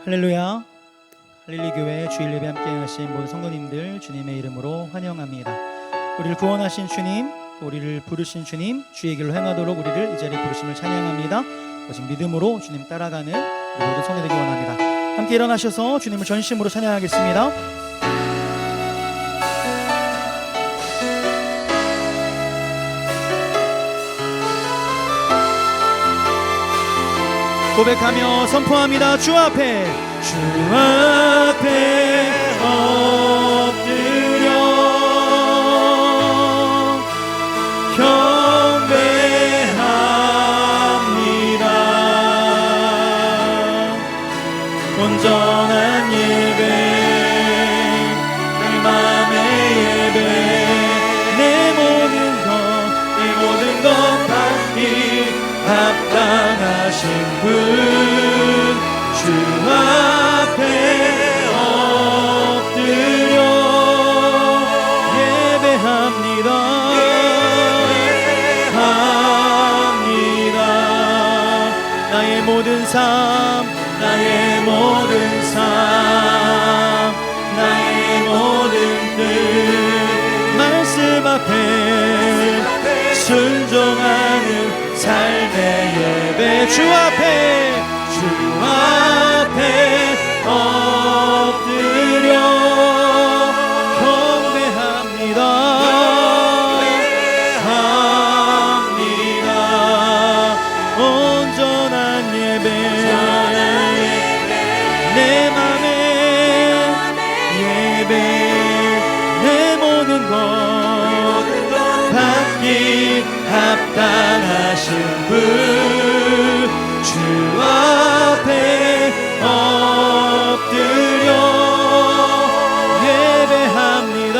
할렐루야. 할릴리 교회 주일 예배 함께 하신 모든 성도님들 주님의 이름으로 환영합니다. 우리를 구원하신 주님, 우리를 부르신 주님, 주의 길로 행하도록 우리를 이 자리에 부르심을 찬양합니다. 오직 믿음으로 주님 따라가는 우리 모든 성도 되기 원합니다. 함께 일어나셔서 주님을 전심으로 찬양하겠습니다. 고백하며 선포합니다. 주 앞에 엎드려 경배합니다. 온전한 예배, 내 맘의 예배, 내 모든 것 받기 합당하신 분, 주 앞에 엎드려 예배합니다. 나의 모든 삶, 나의 모든 뜻 말씀 앞에 순종하는 삶의 예배, 주 앞에 엎드려 경배합니다. 온전한 예배, 내 맘의 예배, 내 모든 것 받기 합당하신 분, 주 앞에 엎드려 예배합니다.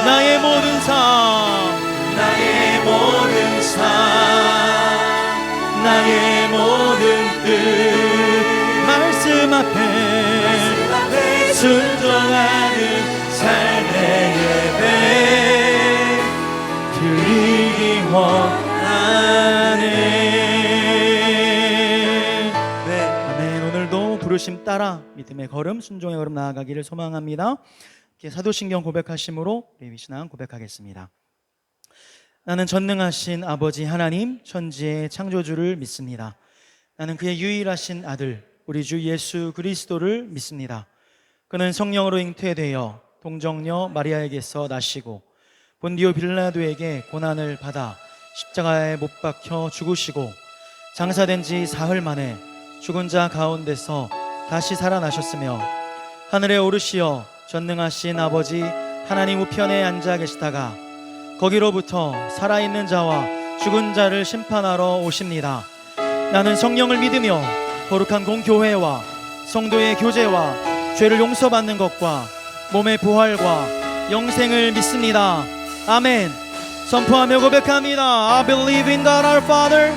나의 모든 삶, 나의 모든 뜻 말씀 앞에 순종하는 삶의 예배 드리기 원하네. 아멘. 오늘도 부르심 따라 믿음의 걸음, 순종의 걸음 나아가기를 소망합니다. 사도신경 고백하심으로 레위신앙 고백하겠습니다. 나는 전능하신 아버지 하나님 천지의 창조주를 믿습니다. 나는 그의 유일하신 아들 우리 주 예수 그리스도를 믿습니다. 그는 성령으로 잉태되어 동정녀 마리아에게서 나시고 본디오 빌라도에게 고난을 받아 십자가에 못 박혀 죽으시고 장사된 지 사흘 만에 죽은 자 가운데서 다시 살아나셨으며 하늘에 오르시어 전능하신 아버지 하나님 우편에 앉아 계시다가 거기로부터 살아있는 자와 죽은 자를 심판하러 오십니다. 나는 성령을 믿으며 거룩한 공교회와 성도의 교제와 죄를 용서받는 것과 몸의 부활과 영생을 믿습니다. 아멘. 선포하며 고백합니다. I believe in God our Father.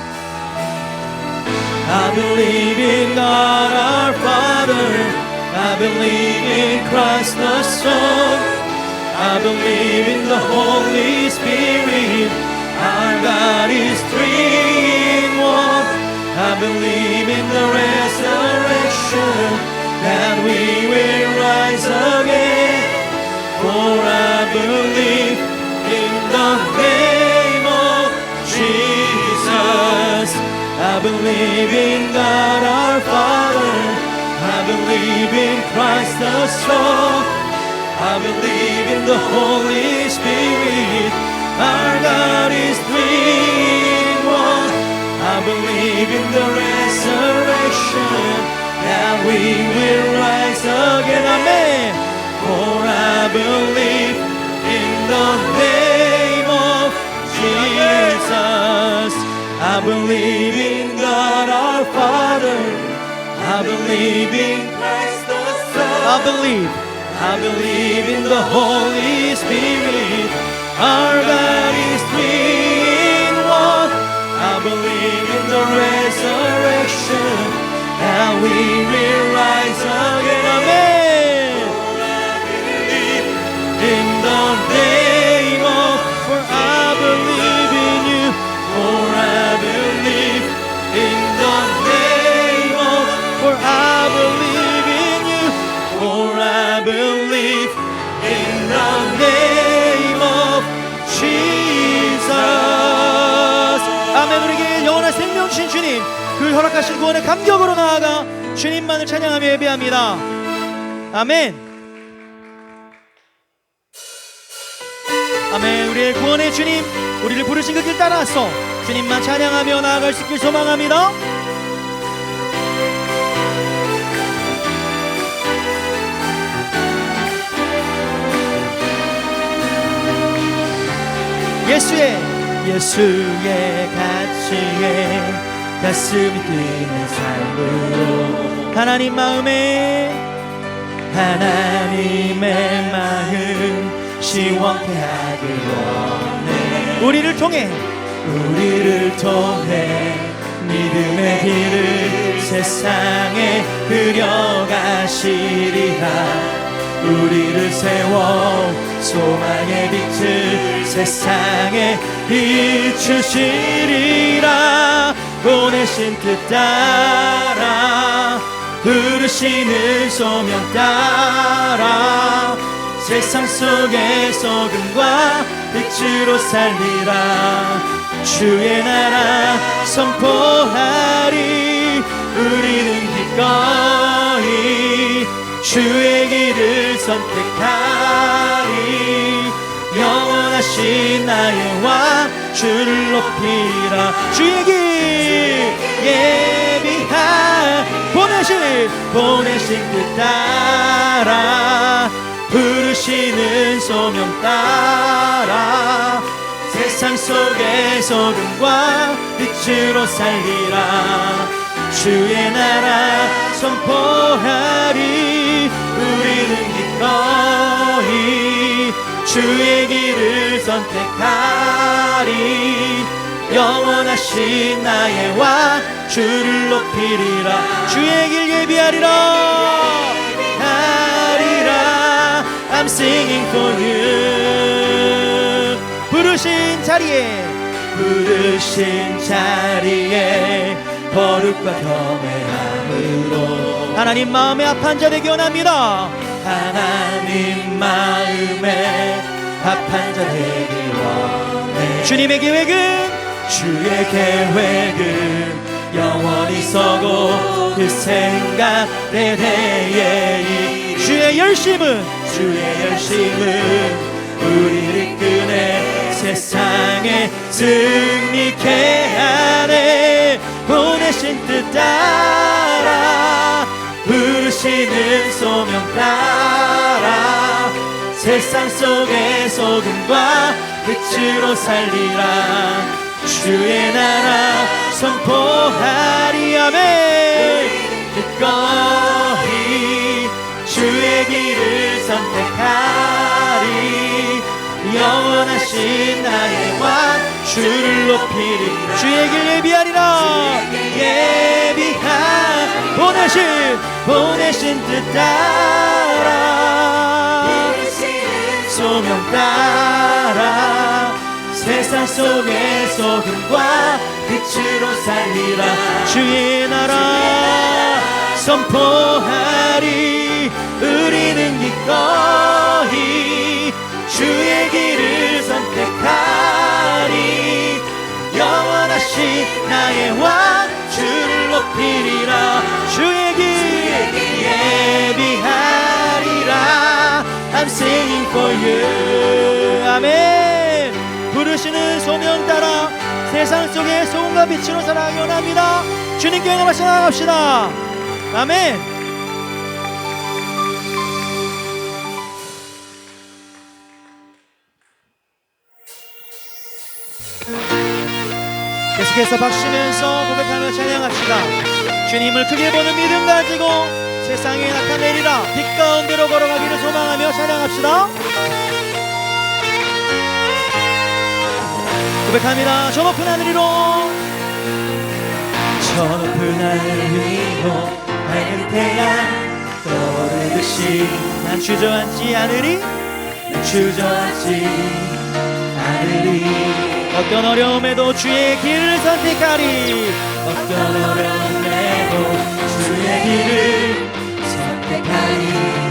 I believe in God our Father. I believe in Christ the Son. I believe in the Holy Spirit. Our God is three in one. I believe in the resurrection, that we will rise again. For I believe in the name of Jesus. I believe in God our Father. I believe in Christ the Son. I believe in the Holy Spirit. Our God is three in one. I believe in the resurrection, that we will rise again. Amen. For I believe in the name of Jesus. I believe in God our Father. I believe in Christ the Son. I believe in the Holy Spirit. Our God is three in one. I believe in the resurrection, that we will rise again. Amen. For I believe in the name of, for I believe in you. For I believe 주님, 그 허락하신 구원의 감격으로 나아가 주님만을 찬양하며 예배합니다. 아멘. 아멘. 우리의 구원의 주님, 우리를 부르신 그 길 따라서 주님만 찬양하며 나아갈 수 있길 소망합니다. 예수의 가치에 가슴이 뛰는 삶으로 하나님의 마음 시원케 하길 원해. 우리를 통해 믿음의 길을 세상에 그려가시리라. 우리를 세워 소망의 빛을 세상에 비추시리라. 보내신 뜻 따라 부르시는 소명 따라 세상 속의 소금과 빛으로 살리라. 주의 나라 선포하리. 우리는 기꺼이 주의 길을 선택하리. 영원하신 나의 왕 주를 높이라. 주의 길 예비하 보내신 뜻 따라 부르시는 소명 따라 세상 속의 소금과 빛으로 살리라. 주의 나라 선포하리. 우리는 기꺼이 주의 길을 선택하리. 영원하신 나의 왕 주를 높이리라. 주의 길 예비하리라. I'm singing for you. 부르신 자리에 거룩과 겸허함으로 하나님 마음에 합한 자 되기 원합니다. 하나님 마음에 합한 자 되기 원해. 주의 계획은 영원히 서고 그 생각 내 대에 주의 열심은 우리를 이끄네 세상에 승리케 하네. 보내신 뜻 따라 부르시는 소명 따라 세상 속의 소금과 빛으로 살리라. 주의 나라 선포하리. 아멘. 기꺼이 주의 길을 선택하리. 영원하신 나의 왕 주를 높이리. 주의 길 예비하리라. 보내신 뜻 따라 소명 따라 세상 속의 소금과 빛으로 살리라. 주의 나라 선포하리. 우리는 기꺼이 주의 길을 선택하리. 영원하신 나의 왕 주를 높이리라. 주의 길 예비하리라. I'm singing for you. 아멘. 부르시는 소명 따라 세상 속의 소금과 빛으로 살아가기 원합니다. 주님께 영광을 나갑시다. 아멘. 계속해서 박수치면서 고백하며 찬양합시다. 주님을 크게 보는 믿음 가지고 세상에 나타내리라. 빛 가운데로 걸어가기를 소망하며 찬양합시다. 고백합니다. 저 높은 하늘 위로 밝은 태양 떠오르듯이 난 주저앉지 않으리. 어떤 어려움에도 주의 길을 선택하리.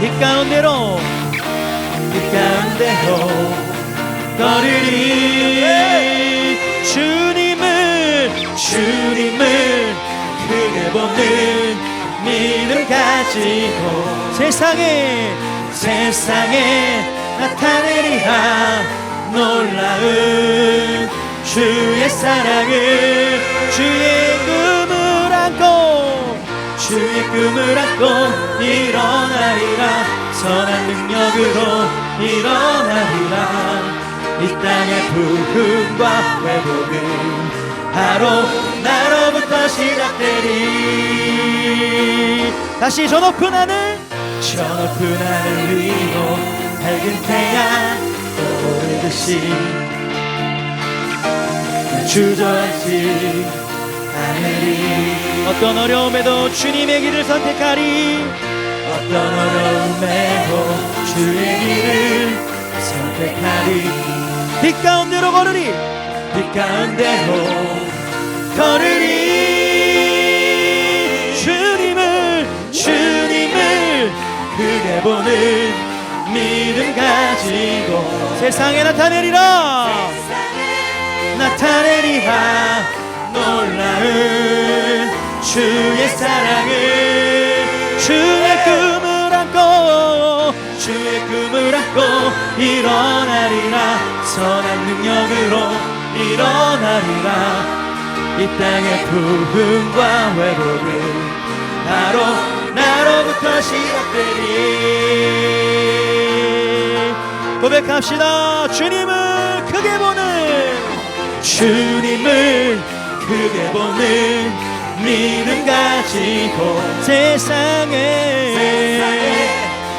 빛 가운데로 걸으리. 주님을 믿음 가지고 세상에 나타내리라 놀라운 주의 사랑을 주의 꿈을 안고 일어나리라 선한 능력으로 일어나리라 이 땅의 부흥과 회복은 바로 나로부터 시작되리 다시 저 높은 하늘 위로 밝은 태양 오르듯이 주저앉지 않으리 어떤 어려움에도 주님의 길을 선택하리 어떤 어려움에도 주의 길을 선택하리 빛 가운데로 걸으리 주님을 크게 보는 믿음 가지고 세상에 나타내리라 놀라운 주의 사랑을 주의 꿈을 안고 일어나리라 선한 능력으로 일어나리라 이 땅의 부흥과 회복은 바로 나로부터 시작되리 고백합시다 주님을 크게 보는 믿음 가지고 세상에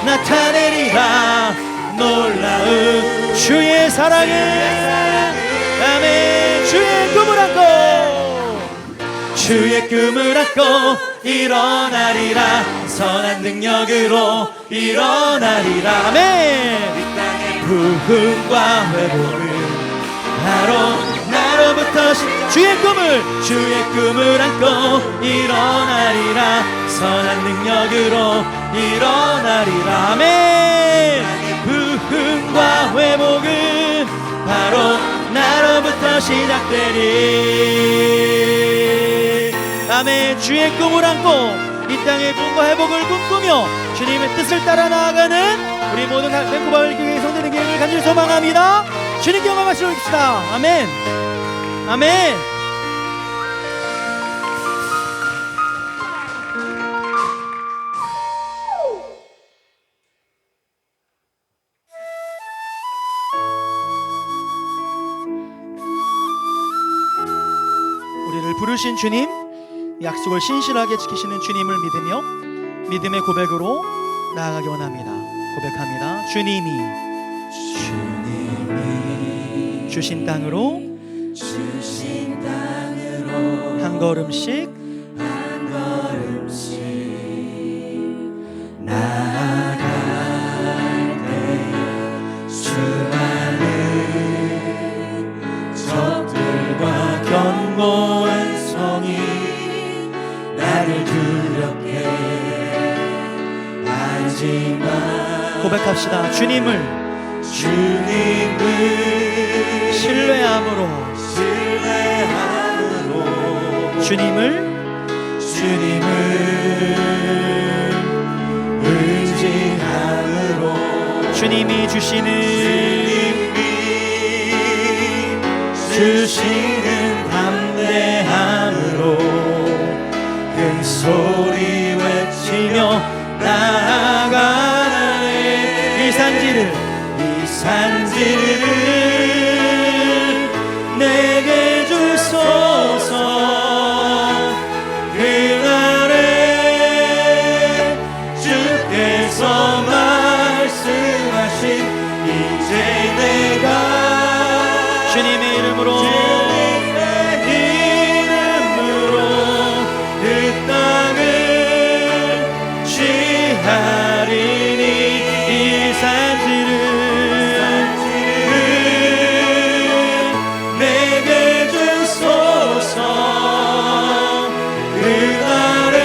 나타내리라 놀라운 주의 사랑을 아멘 주의 꿈을 안고 일어나리라 선한 능력으로 일어나리라 아멘 이 땅의 부흥과 회복은 바로 나로부터 주의 꿈을 안고 일어나리라 선한 능력으로 일어나리라 아멘 부흥과 회복은 바로 나로부터 시작되리 아멘 주의 꿈을 안고 이 땅의 꿈과 회복을 꿈꾸며 주님의 뜻을 따라 나아가는 우리 모든 밴쿠버 교회 성도들 계획을 간절히 소망합니다 주님께 영광 말씀 올립시다 아멘 아멘 우리를 부르신 주님 약속을 신실하게 지키시는 주님을 믿으며 믿음의 고백으로 나아가기 원합니다 고백합니다 주님이 주신 땅으로 한 걸음씩 나아갈 때 수많은 적들과 견고한 성이 나를 두렵게 하지만 고백합시다 주님을 신뢰함으로 주님을 의지함으로 주님이 주시는 담대함으로 큰 소리 외치며 나아가네 이 산지를 내게 주소서 그날에 주께서 말씀하신 이제 내가 주님의 이름으로 그 땅을 취하리니 이 산지를 내게 주소서 그날에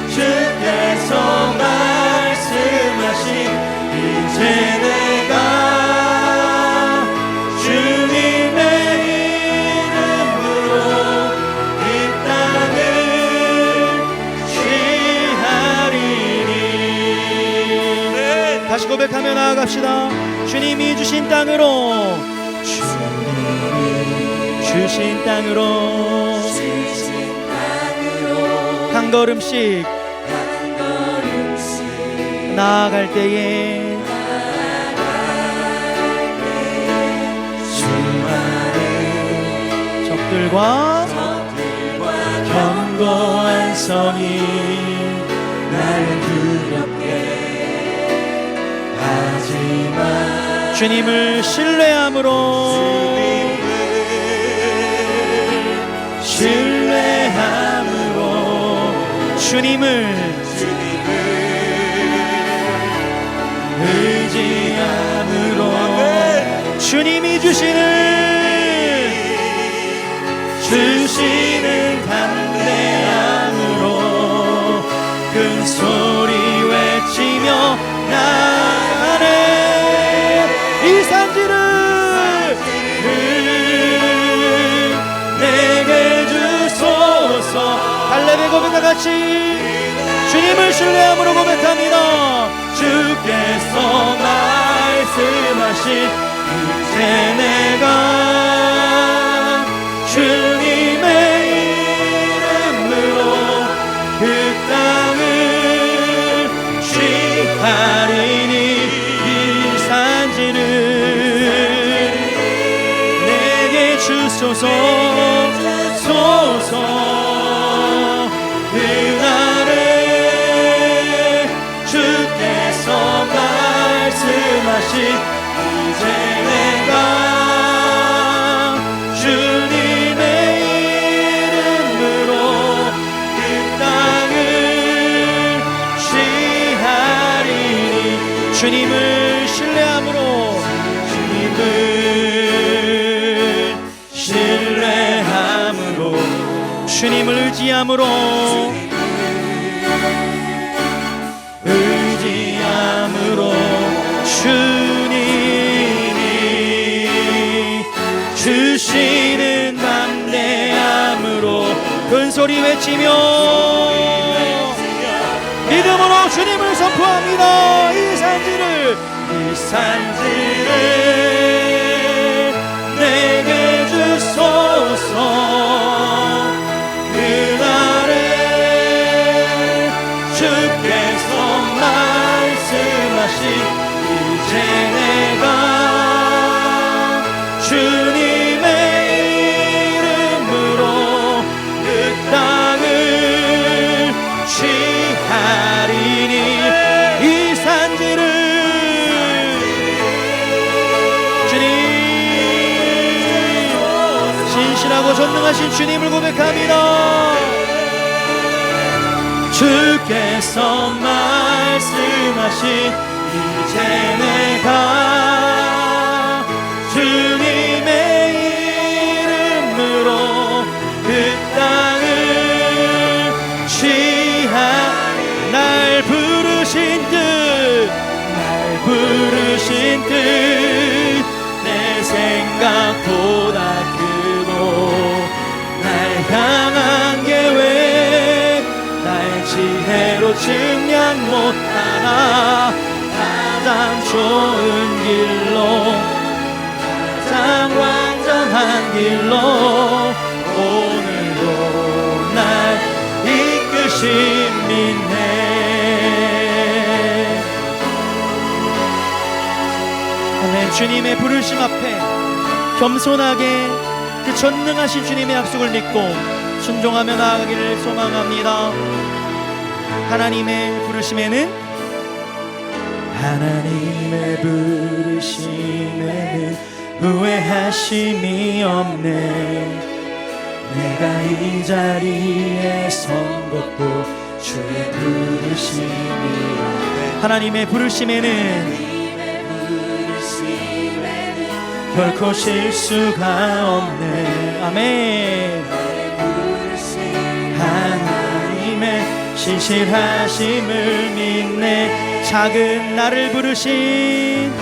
주께서 말씀하신 이제 고백하며 나아갑시다. 주님이 주신 땅으로, 주님이 주신 땅으로 한 걸음씩 나아갈 때에 수많은 적들과 견고한 성이 나를 두렵게 하지만 주님을 신뢰함으로 주님을 의지함으로 주님이 주시는 담대함으로 큰 소리 외치며 나아가네. 이 산지를 내게 주소서. 갈렙의 고백과 같이 주님을 신뢰함으로 고백합니다. 주께서 말씀하신 이제 내가 주님의 이름으로 그 땅을 취하리니 이 산지를 내게 주소서. 그날에 주께서 말씀하신 이제 내가 주님의 이름으로 그 땅을 취하리니 주님을 신뢰함으로 주님을 의지함으로 주님이 주시는 담대함으로 큰 소리 외치며 믿음으로 주님을 선포합니다. 이 산지를 내게 주소서. 그날에 주께서 말씀하신 이제 내가 주님의 이름으로 그 땅을 취하리니 이 산지를 주님 신실하고 전능하신 주님을 고백합니다. 주께서 말씀하신 이제 내가 주님의 이름으로 그 땅을 날 부르신 뜻 내 생각보다 크고 날 향한 계획 지혜로 측량 못하나 가장 좋은 길로 가장 완전한 길로 오늘도 날 이끄신 믿네. 아멘. 주님의 부르심 앞에 겸손하게 그 전능하신 주님의 약속을 믿고 순종하며 나아가기를 소망합니다. 하나님의 부르심에는 후회하심이 없네. 내가 이 자리에 선 것도 주의 부르심이라. 하나님의 부르심에는 결코 실수가 없네. 아멘. 하나님의 신실하심을 믿네. 작은 나를 부르신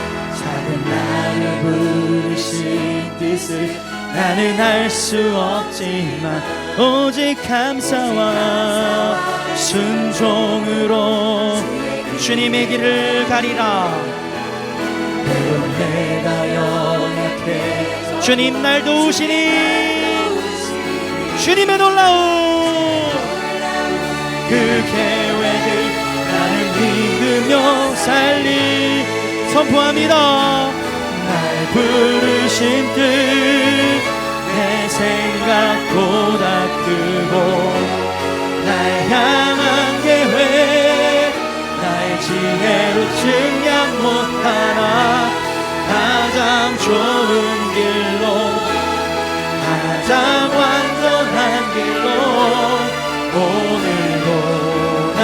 뜻을 나는 알 수 없지만 오직 감사와 순종으로 주님의 길을 가리라. 내가 연약해 주님 날 도우시니 주님의 놀라운 그 계획을 나는 믿으며 살리. 선포합니다. 날 부르신 뜻 내 생각보다 크고 날 향한 계획 나의 지혜로 증량 못하나 가장 좋은 길로 가장 완전한 길로 오늘도 날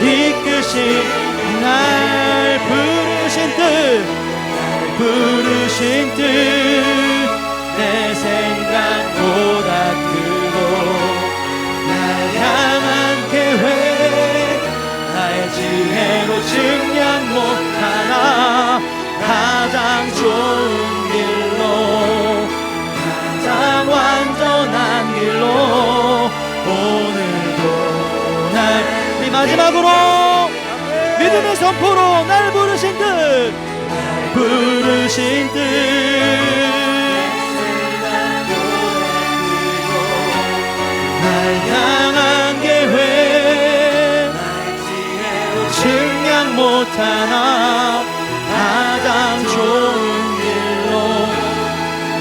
이끄신 날 부르신 뜻 내 생각보다 크고 날 향한 계획 나의 지혜로 증량 못하나 가장 좋은 길로 가장 완전한 길로 오늘도 날 우리 마지막으로 믿음의 선포로 날 부르신 뜻 날 향한 계획 증량 못하나 가장 좋은 길로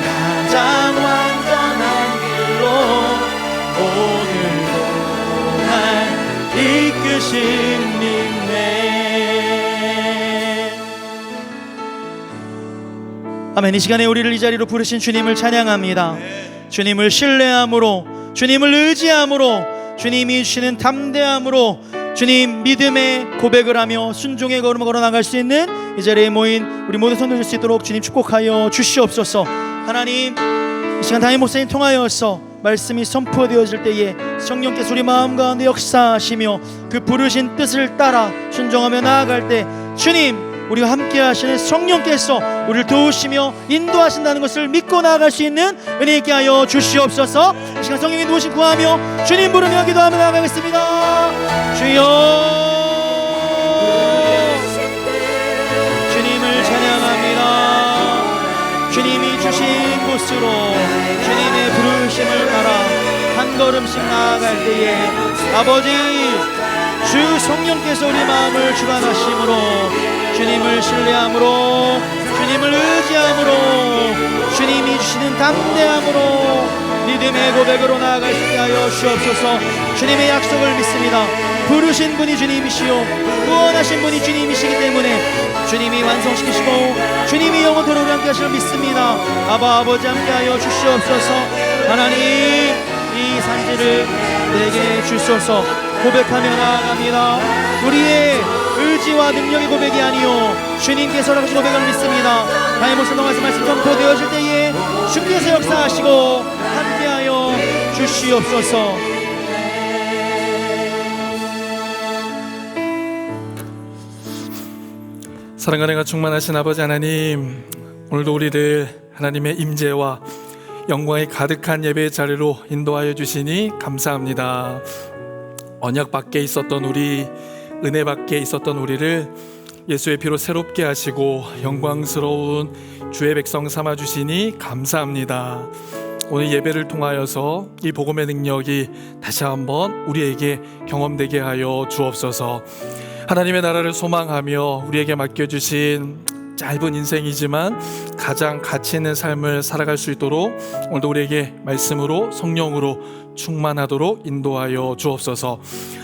가장 완전한 길로 오늘도 날 이끄신 님네. 아멘. 이 시간에 우리를 이 자리로 부르신 주님을 찬양합니다. 주님을 신뢰함으로 주님을 의지함으로 주님이 주시는 담대함으로 주님 믿음의 고백을 하며 순종의 걸음을 걸어 나갈 수 있는 이 자리에 모인 우리 모두 손을 들 수 있도록 주님 축복하여 주시옵소서. 하나님 이 시간 담임 목사님 통하여서 말씀이 선포되어질 때에 성령께서 우리 마음 가운데 역사하시며 그 부르신 뜻을 따라 순종하며 나아갈 때 주님 우리와 함께 하시는 성령께서 우리를 도우시며 인도하신다는 것을 믿고 나아갈 수 있는 은혜 있게 하여 주시옵소서. 이 시간 성령의 도우심 구하며 주님 부르며 기도하며 나아가겠습니다. 주여 주님을 찬양합니다. 주님이 주신 곳으로 주님의 부르심을 따라 한 걸음씩 나아갈 때에 아버지 주 성령께서 우리 마음을 주관하심으로 주님을 신뢰함으로 주님을 의지함으로 주님이 주시는 담대함으로 믿음의 고백으로 나아갈 수 있게 하여 주옵소서. 주님의 약속을 믿습니다. 부르신 분이 주님이시요 구원하신 분이 주님이시기 때문에 주님이 완성시키시고 주님이 영원토록 함께 하시를 믿습니다. 아버지 함께 하여 주시옵소서. 하나님 이 산지를 내게 주소서. 고백하며 나아갑니다. 우리의 의지와 능력의 고백이 아니요 주님께서 하신 고백을 믿습니다. 다윗 목사 말씀 선포되어질 때에 주께서 역사하시고 함께하여 주시옵소서. 사랑과 은혜가 충만하신 아버지 하나님, 오늘도 우리를 하나님의 임재와 영광이 가득한 예배의 자리로 인도하여 주시니 감사합니다. 언약 밖에 있었던 우리, 은혜 밖에 있었던 우리를 예수의 피로 새롭게 하시고 영광스러운 주의 백성 삼아 주시니 감사합니다. 오늘 예배를 통하여서 이 복음의 능력이 다시 한번 우리에게 경험되게 하여 주옵소서. 하나님의 나라를 소망하며 우리에게 맡겨주신 짧은 인생이지만 가장 가치 있는 삶을 살아갈 수 있도록 오늘도 우리에게 말씀으로 성령으로 충만하도록 인도하여 주옵소서.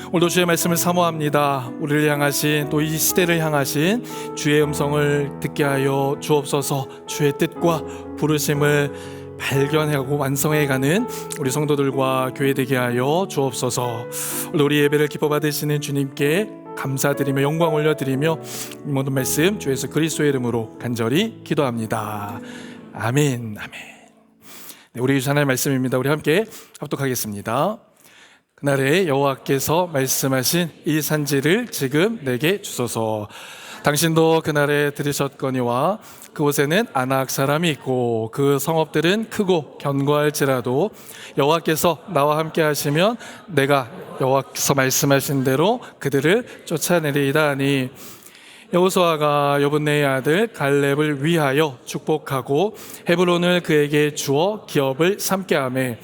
오늘도 주의 말씀을 사모합니다. 우리를 향하신 또 이 시대를 향하신 주의 음성을 듣게 하여 주옵소서. 주의 뜻과 부르심을 발견하고 완성해가는 우리 성도들과 교회 되게 하여 주옵소서. 오늘 우리 예배를 기뻐 받으시는 주님께 감사드리며 영광 올려드리며 이 모든 말씀 주 예수 그리스도의 이름으로 간절히 기도합니다. 아멘. 아멘. 네, 우리 하나님의 말씀입니다. 우리 함께 합독하겠습니다. 그날에 여호와께서 말씀하신 이 산지를 지금 내게 주소서. 당신도 그날에 들으셨거니와 그곳에는 아낙 사람이 있고 그 성읍들은 크고 견고할지라도 여호와께서 나와 함께 하시면 내가 여호와께서 말씀하신 대로 그들을 쫓아내리이다 하니 여호수아가 여분네의 아들 갈렙을 위하여 축복하고 헤브론을 그에게 주어 기업을 삼게 하매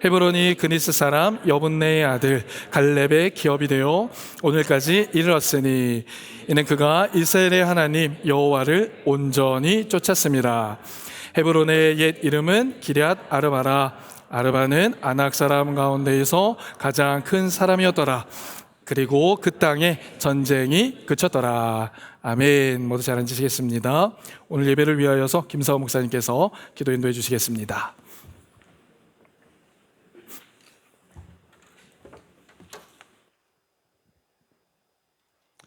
헤브론이 그니스 사람 여분네의 아들 갈렙의 기업이 되어 오늘까지 이르렀으니 이는 그가 이스라엘의 하나님 여호와를 온전히 쫓았습니다. 헤브론의 옛 이름은 기럇 아르바라. 아르바는 아낙 사람 가운데에서 가장 큰 사람이었더라. 그리고 그 땅에 전쟁이 그쳤더라. 아멘. 모두 잘 앉으시겠습니다. 오늘 예배를 위하여서 김사호 목사님께서 기도 인도해 주시겠습니다.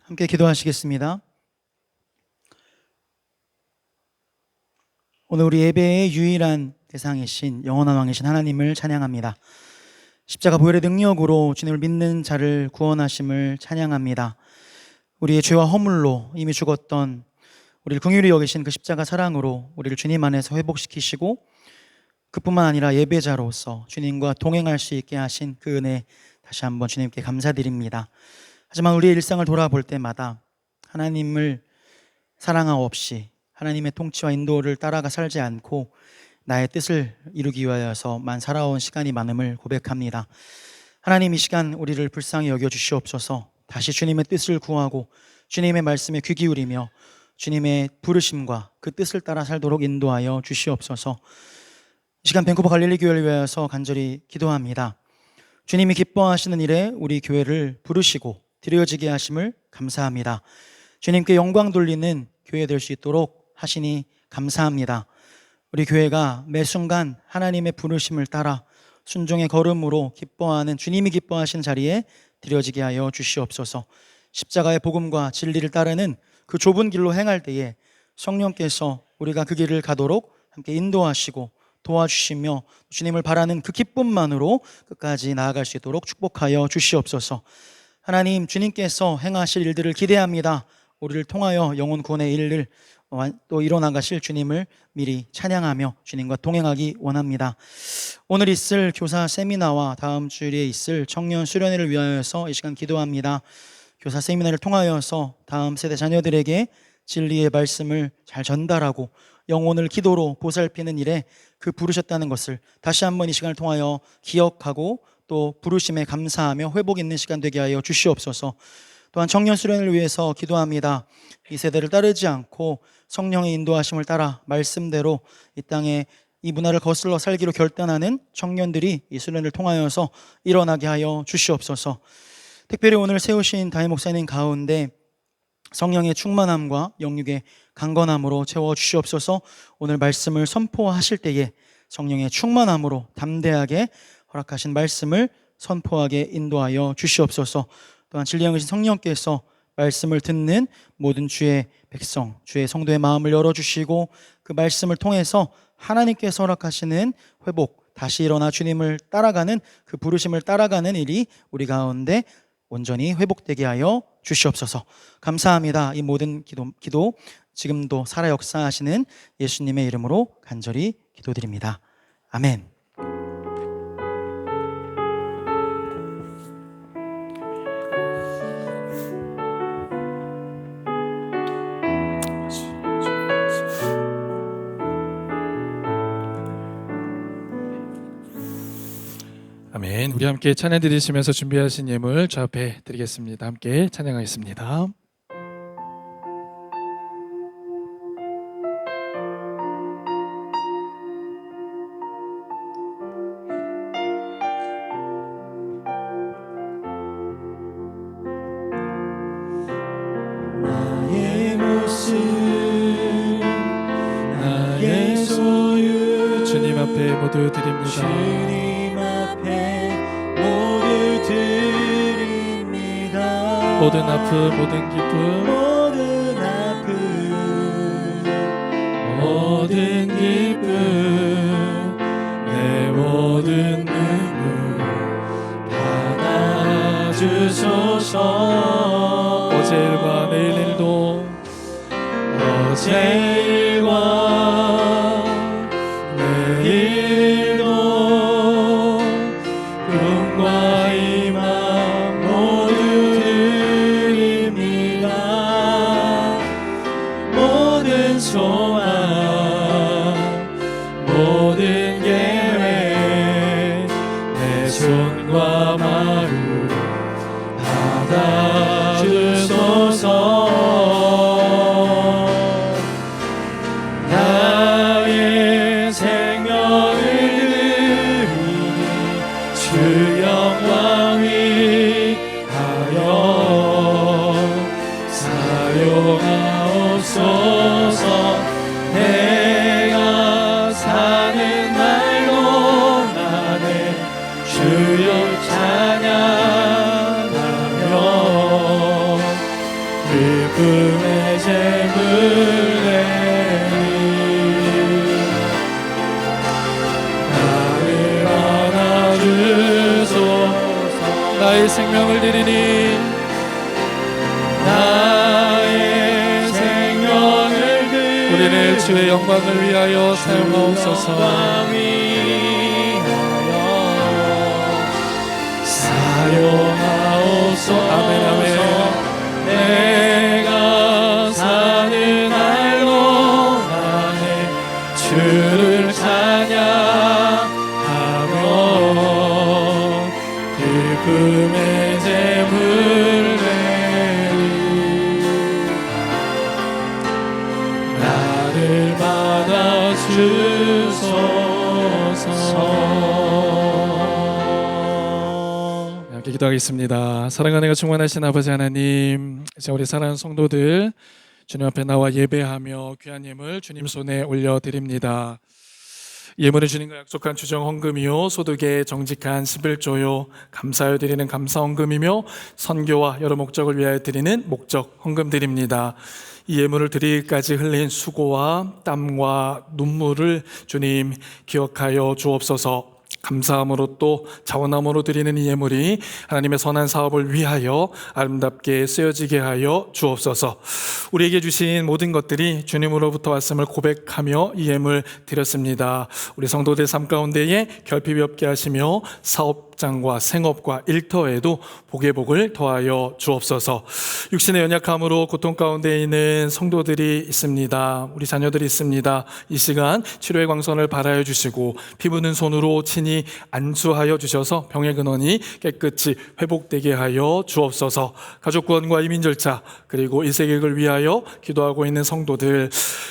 함께 기도하시겠습니다. 오늘 우리 예배의 유일한 대상이신 영원한 왕이신 하나님을 찬양합니다. 십자가 보혈의 능력으로 주님을 믿는 자를 구원하심을 찬양합니다. 우리의 죄와 허물로 이미 죽었던 우리를 긍휼히 여기신 그 십자가 사랑으로 우리를 주님 안에서 회복시키시고 그뿐만 아니라 예배자로서 주님과 동행할 수 있게 하신 그 은혜 다시 한번 주님께 감사드립니다. 하지만 우리의 일상을 돌아볼 때마다 하나님을 사랑하옵시 하나님의 통치와 인도를 따라가 살지 않고 나의 뜻을 이루기 위하여서만 살아온 시간이 많음을 고백합니다. 하나님, 이 시간 우리를 불쌍히 여겨 주시옵소서. 다시 주님의 뜻을 구하고 주님의 말씀에 귀 기울이며 주님의 부르심과 그 뜻을 따라 살도록 인도하여 주시옵소서. 이 시간 밴쿠버 갈릴리 교회를 위하여서 간절히 기도합니다. 주님이 기뻐하시는 일에 우리 교회를 부르시고 드려지게 하심을 감사합니다. 주님께 영광 돌리는 교회 될 수 있도록 하시니 감사합니다. 우리 교회가 매 순간 하나님의 부르심을 따라 순종의 걸음으로 기뻐하는 주님이 기뻐하시는 자리에 드려지게 하여 주시옵소서. 십자가의 복음과 진리를 따르는 그 좁은 길로 행할 때에 성령께서 우리가 그 길을 가도록 함께 인도하시고 도와주시며 주님을 바라는 그 기쁨만으로 끝까지 나아갈 수 있도록 축복하여 주시옵소서. 하나님, 주님께서 행하실 일들을 기대합니다. 우리를 통하여 영혼 구원의 일을 또 이뤄나가실 주님을 미리 찬양하며 주님과 동행하기 원합니다. 오늘 있을 교사 세미나와 다음 주일에 있을 청년 수련회를 위하여서 이 시간 기도합니다. 교사 세미나를 통하여서 다음 세대 자녀들에게 진리의 말씀을 잘 전달하고 영혼을 기도로 보살피는 일에 그 부르셨다는 것을 다시 한번 이 시간을 통하여 기억하고 또 부르심에 감사하며 회복 있는 시간 되게 하여 주시옵소서. 또한 청년 수련을 위해서 기도합니다. 이 세대를 따르지 않고 성령의 인도하심을 따라 말씀대로 이 땅에 이 문화를 거슬러 살기로 결단하는 청년들이 이 수련을 통하여서 일어나게 하여 주시옵소서. 특별히 오늘 세우신 담임 목사님 가운데 성령의 충만함과 영육의 강건함으로 채워주시옵소서. 오늘 말씀을 선포하실 때에 성령의 충만함으로 담대하게 허락하신 말씀을 선포하게 인도하여 주시옵소서. 또한 진리 영이신 성령께서 말씀을 듣는 모든 주의 백성, 주의 성도의 마음을 열어주시고 그 말씀을 통해서 하나님께서 허락하시는 회복, 다시 일어나 주님을 따라가는 그 부르심을 따라가는 일이 우리 가운데 온전히 회복되게 하여 주시옵소서. 감사합니다. 이 모든 기도 지금도 살아 역사하시는 예수님의 이름으로 간절히 기도드립니다. 아멘. 아멘. 우리 함께 찬양 드리시면서 준비하신 예물 저 앞에 드리겠습니다. 함께 찬양하겠습니다. 나의 모습, 나의 소유, 주님 앞에 모두 드립니다. 주님 앞에 모두 드립니다. 모든 아픔, 모든 기쁨, 모든 아픔, 모든 기쁨, 내 모든 눈물 받아주소서. 어제 일과 내일 일도 어제일과 내일도 꿈과 희망 모두 드립니다. 모든 소망 모든 계획 내 손과 마음 받아주소서. 나의 생명을 드리니 주 영광 위하여 사용하옵소서. 내가 사는 날도 나는 주여 찬양하며 기쁨의 제물 내리 나를 안아주소서. 나의 생명을 드리니 나의 생명을 드리니 우리는 주의 영광을 위하여 사용하옵소서. 사용하옵소서. 아멘 아멘. 내가 사는 날로 나는 주를 찬양하며 기쁨의 제물 내리 나를 받아주소서. 함께 기도하겠습니다. 사랑하는 충만하신 아버지 하나님, 이제 우리 사랑하는 성도들 주님 앞에 나와 예배하며 귀한 예물 주님 손에 올려드립니다. 예물은 주님과 약속한 주정 헌금이요 소득의 정직한 11조요 감사하여 드리는 감사 헌금이며 선교와 여러 목적을 위하여 드리는 목적 헌금 드립니다. 이 예물을 드리기까지 흘린 수고와 땀과 눈물을 주님 기억하여 주옵소서. 감사함으로 또 자원함으로 드리는 이 예물이 하나님의 선한 사업을 위하여 아름답게 쓰여지게 하여 주옵소서. 우리에게 주신 모든 것들이 주님으로부터 왔음을 고백하며 이 예물 드렸습니다. 우리 성도들 삶 가운데에 결핍이 없게 하시며 사업장과 생업과 일터에도 복의 복을 더하여 주옵소서. 육신의 연약함으로 고통 가운데 있는 성도들이 있습니다. 우리 자녀들이 있습니다. 이 시간 치료의 광선을 발하여 주시고 피부는 손으로 친히 안수하여 주셔서 병의 근원이 깨끗이 회복되게 하여 주옵소서. 가족 구원과 이민 절차 그리고 일세계를 위하여 기도하고 있는 성도들,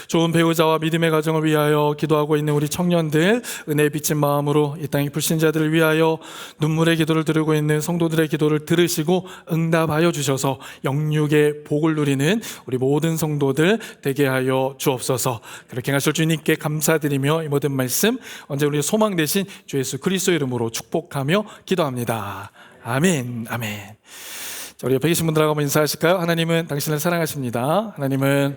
좋은 배우자와 믿음의 가정을 위하여 기도하고 있는 우리 청년들, 은혜에 비친 마음으로 이 땅의 불신자들을 위하여 눈물의 기도를 드리고 있는 성도들의 기도를 들으시고 응답하여 주셔서 영육의 복을 누리는 우리 모든 성도들 되게 하여 주옵소서. 그렇게 하실 주님께 감사드리며 이 모든 말씀 언제 우리의 소망 되신 주 예수 그리스도 이름으로 축복하며 기도합니다. 아멘 아멘. 자, 우리 옆에 계신 분들하고 한번 인사하실까요? 하나님은 당신을 사랑하십니다. 하나님은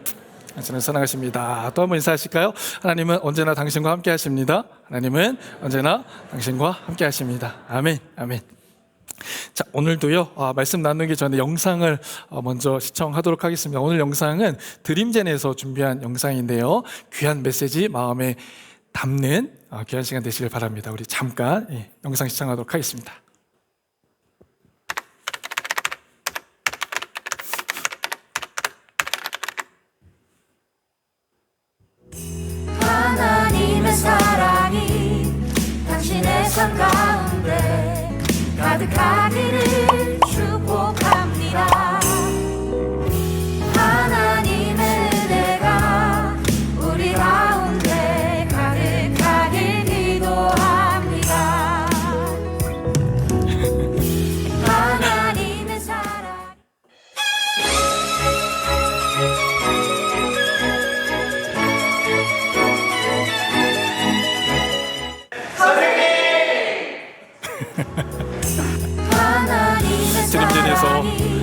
당신을 사랑하십니다. 또 한번 인사하실까요? 하나님은 언제나 당신과 함께 하십니다. 하나님은 언제나 당신과 함께 하십니다. 아멘 아멘. 자, 오늘도요 말씀 나누기 전에 영상을 먼저 시청하도록 하겠습니다. 오늘 영상은 드림젠에서 준비한 영상인데요, 귀한 메시지 마음에 담는 귀한 시간 되시길 바랍니다. 우리 잠깐 영상 시청하도록 하겠습니다. 하나님의 사랑이 당신의 삶 가운데 가득하기를 축복합니다. 하나님의 은혜가 우리 가운데 가득하길 기도합니다. 하나님의 사랑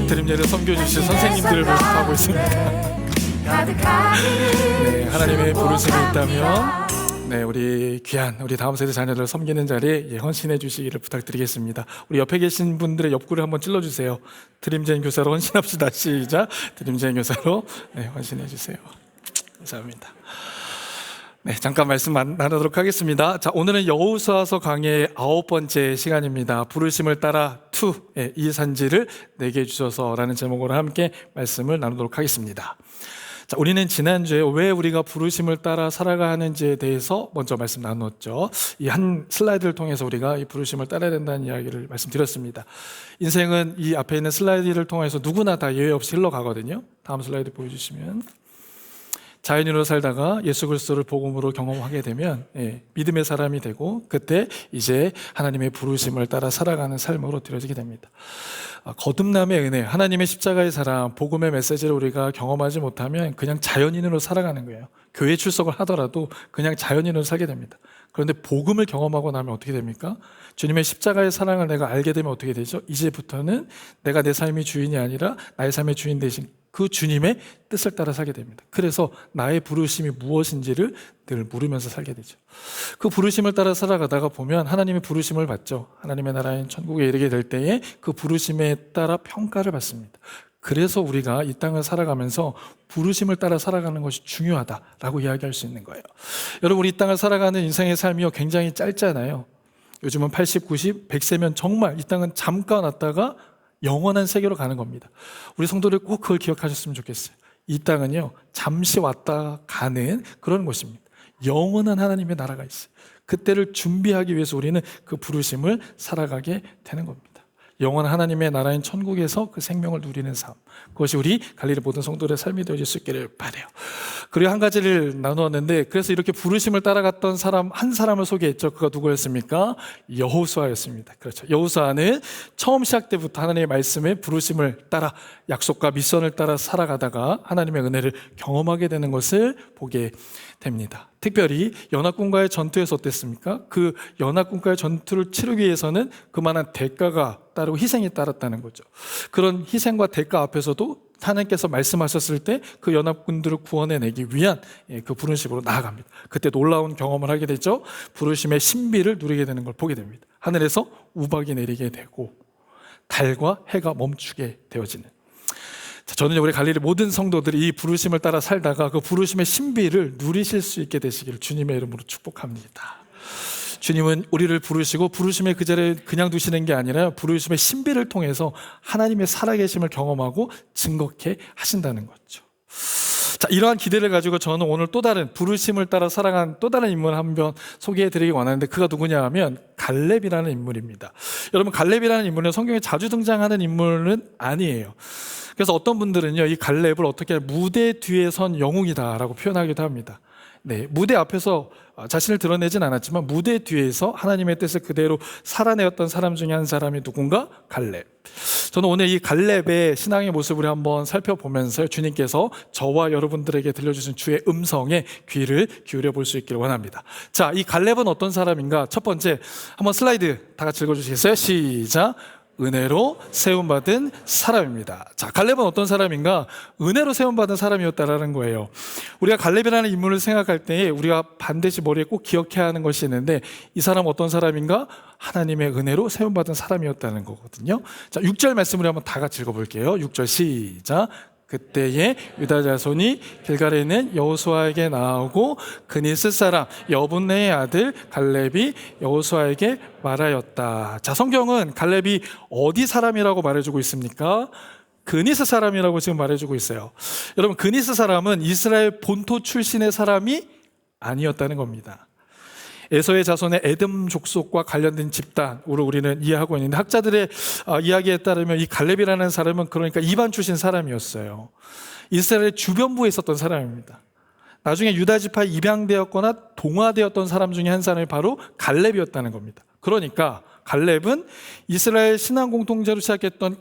드림젠에서 섬겨주신 선생님들을 모집하고 있습니다. 네, 하나님의 부르심이 있다면 우리 귀한 우리 다음 세대 자녀들 섬기는 자리에 헌신해 주시기를 부탁드리겠습니다. 우리 옆에 계신 분들의 옆구리 한번 찔러주세요. 드림젠 교사로 헌신합시다. 시작. 드림젠 교사로 헌신해 주세요. 감사합니다. 네, 잠깐 말씀 나누도록 하겠습니다. 자, 오늘은 여호수아서 강의 9번째 시간입니다. 부르심을 따라 2, 이 산지를 내게 주셔서라는 제목으로 함께 말씀을 나누도록 하겠습니다. 자, 우리는 지난주에 왜 우리가 부르심을 따라 살아가야 하는지에 대해서 먼저 말씀 나눴죠. 이 한 슬라이드를 통해서 우리가 이 부르심을 따라야 된다는 이야기를 말씀드렸습니다. 인생은 이 앞에 있는 슬라이드를 통해서 누구나 다 예외 없이 흘러가거든요. 다음 슬라이드 보여주시면, 자연인으로 살다가 예수 그리스도를 복음으로 경험하게 되면 믿음의 사람이 되고, 그때 이제 하나님의 부르심을 따라 살아가는 삶으로 들여지게 됩니다. 거듭남의 은혜, 하나님의 십자가의 사랑, 복음의 메시지를 우리가 경험하지 못하면 그냥 자연인으로 살아가는 거예요. 교회 출석을 하더라도 그냥 자연인으로 살게 됩니다. 그런데 복음을 경험하고 나면 어떻게 됩니까? 주님의 십자가의 사랑을 내가 알게 되면 어떻게 되죠? 이제부터는 내가 내 삶의 주인이 아니라 나의 삶의 주인 대신 그 주님의 뜻을 따라 살게 됩니다. 그래서 나의 부르심이 무엇인지를 늘 물으면서 살게 되죠. 그 부르심을 따라 살아가다가 보면 하나님의 부르심을 받죠. 하나님의 나라인 천국에 이르게 될 때에 그 부르심에 따라 평가를 받습니다. 그래서 우리가 이 땅을 살아가면서 부르심을 따라 살아가는 것이 중요하다라고 이야기할 수 있는 거예요. 여러분, 우리 이 땅을 살아가는 인생의 삶이 굉장히 짧잖아요. 요즘은 80, 90, 100세면 정말 이 땅은 잠깐 왔다가 영원한 세계로 가는 겁니다. 우리 성도들 꼭 그걸 기억하셨으면 좋겠어요. 이 땅은요, 잠시 왔다 가는 그런 곳입니다. 영원한 하나님의 나라가 있어요. 그때를 준비하기 위해서 우리는 그 부르심을 살아가게 되는 겁니다. 영원한 하나님의 나라인 천국에서 그 생명을 누리는 삶, 그것이 우리 갈릴리 모든 성도들의 삶이 되어질 수 있기를 바라요. 그리고 한 가지를 나누었는데, 그래서 이렇게 부르심을 따라갔던 사람 한 사람을 소개했죠. 그가 누구였습니까? 여호수아였습니다. 그렇죠. 여호수아는 처음 시작 때부터 하나님의 말씀에 부르심을 따라 약속과 미션을 따라 살아가다가 하나님의 은혜를 경험하게 되는 것을 보게 됩니다. 특별히 연합군과의 전투에서 어땠습니까? 그 연합군과의 전투를 치르기 위해서는 그만한 대가가 따르고 희생이 따랐다는 거죠. 그런 희생과 대가 앞에서도 하나님께서 말씀하셨을 때 그 연합군들을 구원해내기 위한 그 부르심으로 나아갑니다. 그때 놀라운 경험을 하게 되죠. 부르심의 신비를 누리게 되는 걸 보게 됩니다. 하늘에서 우박이 내리게 되고 달과 해가 멈추게 되어지는. 자, 저는 우리 갈릴리 모든 성도들이 이 부르심을 따라 살다가 그 부르심의 신비를 누리실 수 있게 되시기를 주님의 이름으로 축복합니다. 주님은 우리를 부르시고 부르심의 그 자리에 그냥 두시는 게 아니라 부르심의 신비를 통해서 하나님의 살아계심을 경험하고 증거케 하신다는 거죠. 자, 이러한 기대를 가지고 저는 오늘 또 다른 부르심을 따라 살아간 또 다른 인물을 한번 소개해드리기 원하는데, 그가 누구냐 하면 갈렙이라는 인물입니다. 여러분, 갈렙이라는 인물은 성경에 자주 등장하는 인물은 아니에요. 그래서 어떤 분들은요, 이 갈렙을 어떻게 무대 뒤에 선 영웅이다라고 표현하기도 합니다. 네, 무대 앞에서 자신을 드러내진 않았지만 무대 뒤에서 하나님의 뜻을 그대로 살아내었던 사람 중에 한 사람이 누군가? 갈렙. 저는 오늘 이 갈렙의 신앙의 모습을 한번 살펴보면서 주님께서 저와 여러분들에게 들려주신 주의 음성에 귀를 기울여 볼 수 있기를 원합니다. 자, 이 갈렙은 어떤 사람인가? 첫 번째, 한번 슬라이드 다 같이 읽어주시겠어요? 시작. 은혜로 세움받은 사람입니다. 자, 갈렙은 어떤 사람인가? 은혜로 세움받은 사람이었다라는 거예요. 우리가 갈렙이라는 인물을 생각할 때 우리가 반드시 머리에 꼭 기억해야 하는 것이 있는데, 이 사람은 어떤 사람인가? 하나님의 은혜로 세움받은 사람이었다는 거거든요. 자, 6절 말씀을 한번 다 같이 읽어볼게요. 6절 시작. 그때에 유다 자손이 길갈에 있는 여호수아에게 나오고 그니스 사람 여분네의 아들 갈렙이 여호수아에게 말하였다. 자, 성경은 갈렙이 어디 사람이라고 말해주고 있습니까? 그니스 사람이라고 지금 말해주고 있어요. 여러분, 그니스 사람은 이스라엘 본토 출신의 사람이 아니었다는 겁니다. 에서의 자손의 에돔 족속과 관련된 집단으로 우리는 이해하고 있는데, 학자들의 이야기에 따르면 이 갈렙이라는 사람은 그러니까 이방 출신 사람이었어요. 이스라엘 주변부에 있었던 사람입니다. 나중에 유다 지파에 입양되었거나 동화되었던 사람 중에 한 사람이 바로 갈렙이었다는 겁니다. 그러니까 갈렙은 이스라엘 신앙 공통체로 시작했던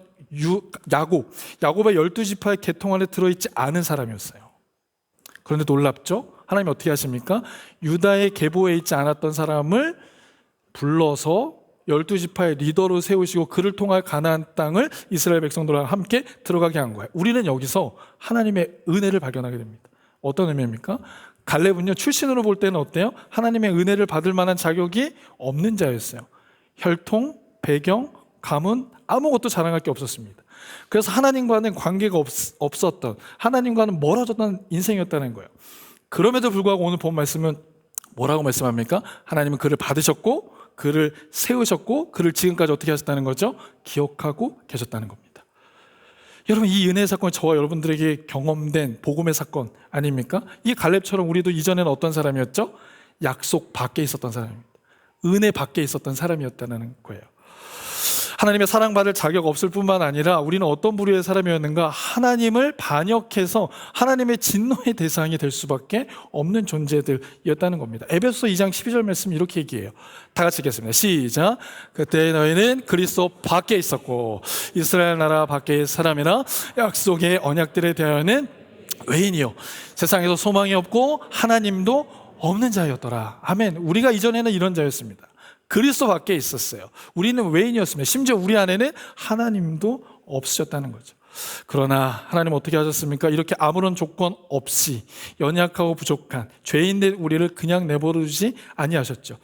야곱의 12지파의 계통 안에 들어있지 않은 사람이었어요. 그런데 놀랍죠? 하나님이 어떻게 하십니까? 유다의 계보에 있지 않았던 사람을 불러서 12지파의 리더로 세우시고 그를 통할 가나안 땅을 이스라엘 백성들과 함께 들어가게 한 거예요. 우리는 여기서 하나님의 은혜를 발견하게 됩니다. 어떤 의미입니까? 갈렙은요, 출신으로 볼 때는 어때요? 하나님의 은혜를 받을 만한 자격이 없는 자였어요. 혈통, 배경, 가문 아무것도 자랑할 게 없었습니다. 그래서 하나님과는 관계가 없었던, 하나님과는 멀어졌던 인생이었다는 거예요. 그럼에도 불구하고 오늘 본 말씀은 뭐라고 말씀합니까? 하나님은 그를 받으셨고 그를 세우셨고 그를 지금까지 어떻게 하셨다는 거죠? 기억하고 계셨다는 겁니다. 여러분, 이 은혜의 사건이 저와 여러분들에게 경험된 복음의 사건 아닙니까? 이 갈렙처럼 우리도 이전에는 어떤 사람이었죠? 약속 밖에 있었던 사람입니다. 은혜 밖에 있었던 사람이었다는 거예요. 하나님의 사랑받을 자격 없을 뿐만 아니라 우리는 어떤 부류의 사람이었는가? 하나님을 반역해서 하나님의 진노의 대상이 될 수밖에 없는 존재들이었다는 겁니다. 에베소서 2장 12절 말씀 이렇게 얘기해요. 다 같이 읽겠습니다. 시작. 그때 너희는 그리스도 밖에 있었고 이스라엘 나라 밖의 사람이라 약속의 언약들에 대하여는 외인이요 세상에서 소망이 없고 하나님도 없는 자였더라. 아멘. 우리가 이전에는 이런 자였습니다. 그리스도 밖에 있었어요. 우리는 외인이었습니다. 심지어 우리 안에는 하나님도 없으셨다는 거죠. 그러나 하나님 어떻게 하셨습니까? 이렇게 아무런 조건 없이 연약하고 부족한 죄인된 우리를 그냥 내버려 두지 아니하셨죠.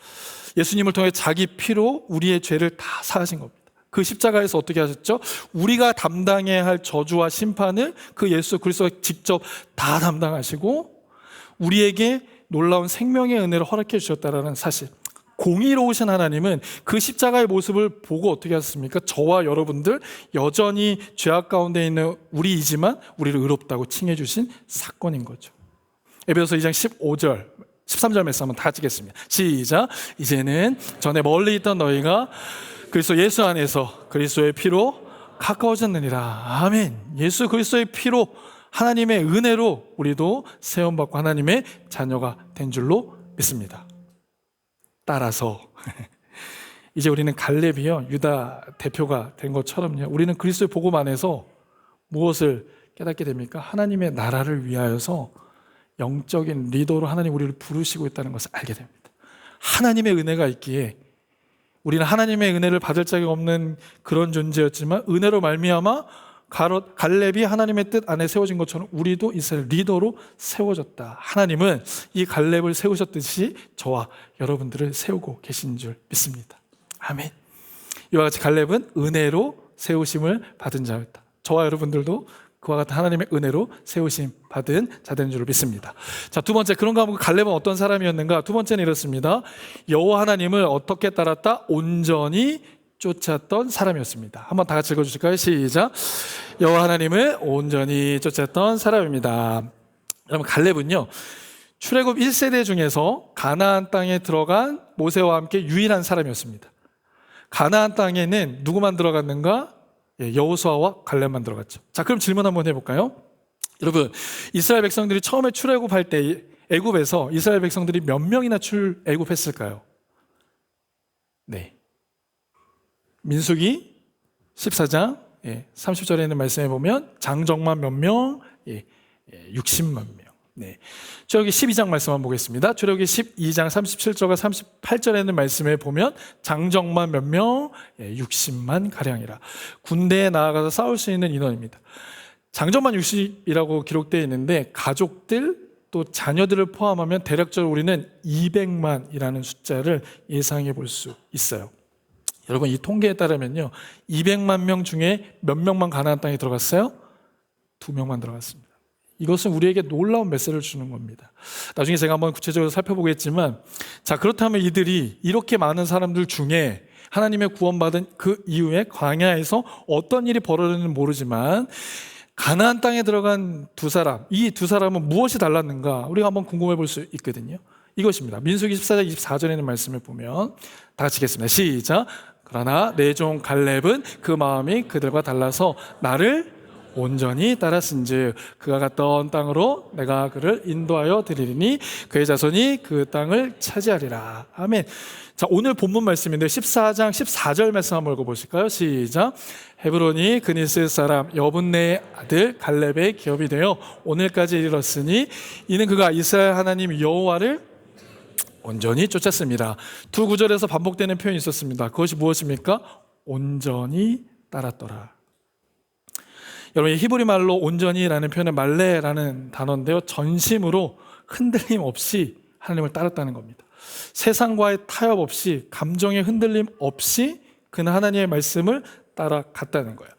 예수님을 통해 자기 피로 우리의 죄를 다 사하신 겁니다. 그 십자가에서 어떻게 하셨죠? 우리가 담당해야 할 저주와 심판을 그 예수 그리스도가 직접 다 담당하시고 우리에게 놀라운 생명의 은혜를 허락해 주셨다는 사실. 공의로우신 하나님은 그 십자가의 모습을 보고 어떻게 하셨습니까? 저와 여러분들 여전히 죄악 가운데 있는 우리이지만 우리를 의롭다고 칭해 주신 사건인 거죠. 에베소서 2장 15절 13절 말씀 한번 다 찍겠습니다. 시작. 이제는 전에 멀리 있던 너희가 그리스도 예수 안에서 그리스도의 피로 가까워졌느니라. 아멘. 예수 그리스도의 피로 하나님의 은혜로 우리도 세움받고 하나님의 자녀가 된 줄로 믿습니다. 따라서 이제 우리는 갈렙이요 유다 대표가 된 것처럼요 우리는 그리스도의 복음 안에서 무엇을 깨닫게 됩니까? 하나님의 나라를 위하여서 영적인 리더로 하나님 우리를 부르시고 있다는 것을 알게 됩니다. 하나님의 은혜가 있기에 우리는 하나님의 은혜를 받을 자격 없는 그런 존재였지만 은혜로 말미암아 갈렙이 하나님의 뜻 안에 세워진 것처럼 우리도 이스라엘 리더로 세워졌다. 하나님은 이 갈렙을 세우셨듯이 저와 여러분들을 세우고 계신 줄 믿습니다. 아멘. 이와 같이 갈렙은 은혜로 세우심을 받은 자였다. 저와 여러분들도 그와 같은 하나님의 은혜로 세우심 받은 자된 줄 믿습니다. 자, 두 번째, 그런가 하면 갈렙은 어떤 사람이었는가? 두 번째는 이렇습니다. 여호와 하나님을 어떻게 따랐다? 온전히 쫓았던 사람이었습니다. 한번 다 같이 읽어주실까요? 시작. 여호와 하나님을 온전히 쫓았던 사람입니다. 여러분, 갈렙은요 출애굽 1세대 중에서 가나안 땅에 들어간 모세와 함께 유일한 사람이었습니다. 가나안 땅에는 누구만 들어갔는가? 여호수아와 갈렙만 들어갔죠. 자, 그럼 질문 한번 해볼까요? 여러분, 이스라엘 백성들이 처음에 출애굽할 때 애굽에서 이스라엘 백성들이 몇 명이나 출애굽했을까요? 네, 민수기 14장 30절에 있는 말씀에 보면 장정만 몇 명? 60만 명. 네. 출애굽기 12장 말씀 한번 보겠습니다. 출애굽기 12장 37절과 38절에 있는 말씀에 보면 장정만 몇 명? 60만 가량이라. 군대에 나아가서 싸울 수 있는 인원입니다. 장정만 60이라고 기록되어 있는데 가족들 또 자녀들을 포함하면 대략적으로 우리는 200만이라는 숫자를 예상해 볼 수 있어요. 여러분, 이 통계에 따르면요 200만 명 중에 몇 명만 가나안 땅에 들어갔어요? 2명만 들어갔습니다. 이것은 우리에게 놀라운 메시지를 주는 겁니다. 나중에 제가 한번 구체적으로 살펴보겠지만, 자, 그렇다면 이들이 이렇게 많은 사람들 중에 하나님의 구원받은 그 이후에 광야에서 어떤 일이 벌어졌는지 모르지만 가나안 땅에 들어간 두 사람, 이 두 사람은 무엇이 달랐는가 우리가 한번 궁금해 볼 수 있거든요. 이것입니다. 민수기 14장 24절에 있는 말씀을 보면 다 같이 읽겠습니다. 시작. 그러나 내 종 갈렙은 그 마음이 그들과 달라서 나를 온전히 따랐은즉 그가 갔던 땅으로 내가 그를 인도하여 드리리니 그의 자손이 그 땅을 차지하리라. 아멘. 자, 오늘 본문 말씀인데 14장 14절 말씀 한번 읽어보실까요? 시작. 헤브론이 그니스 사람 여분네의 아들 갈렙의 기업이 되어 오늘까지 이르렀으니 이는 그가 이스라엘 하나님 여호와를 온전히 쫓았습니다. 두 구절에서 반복되는 표현이 있었습니다. 그것이 무엇입니까? 온전히 따랐더라. 여러분, 히브리 말로 온전히라는 표현은 말레라는 단어인데요, 전심으로 흔들림 없이 하나님을 따랐다는 겁니다. 세상과의 타협 없이, 감정의 흔들림 없이 그는 하나님의 말씀을 따라갔다는 거예요.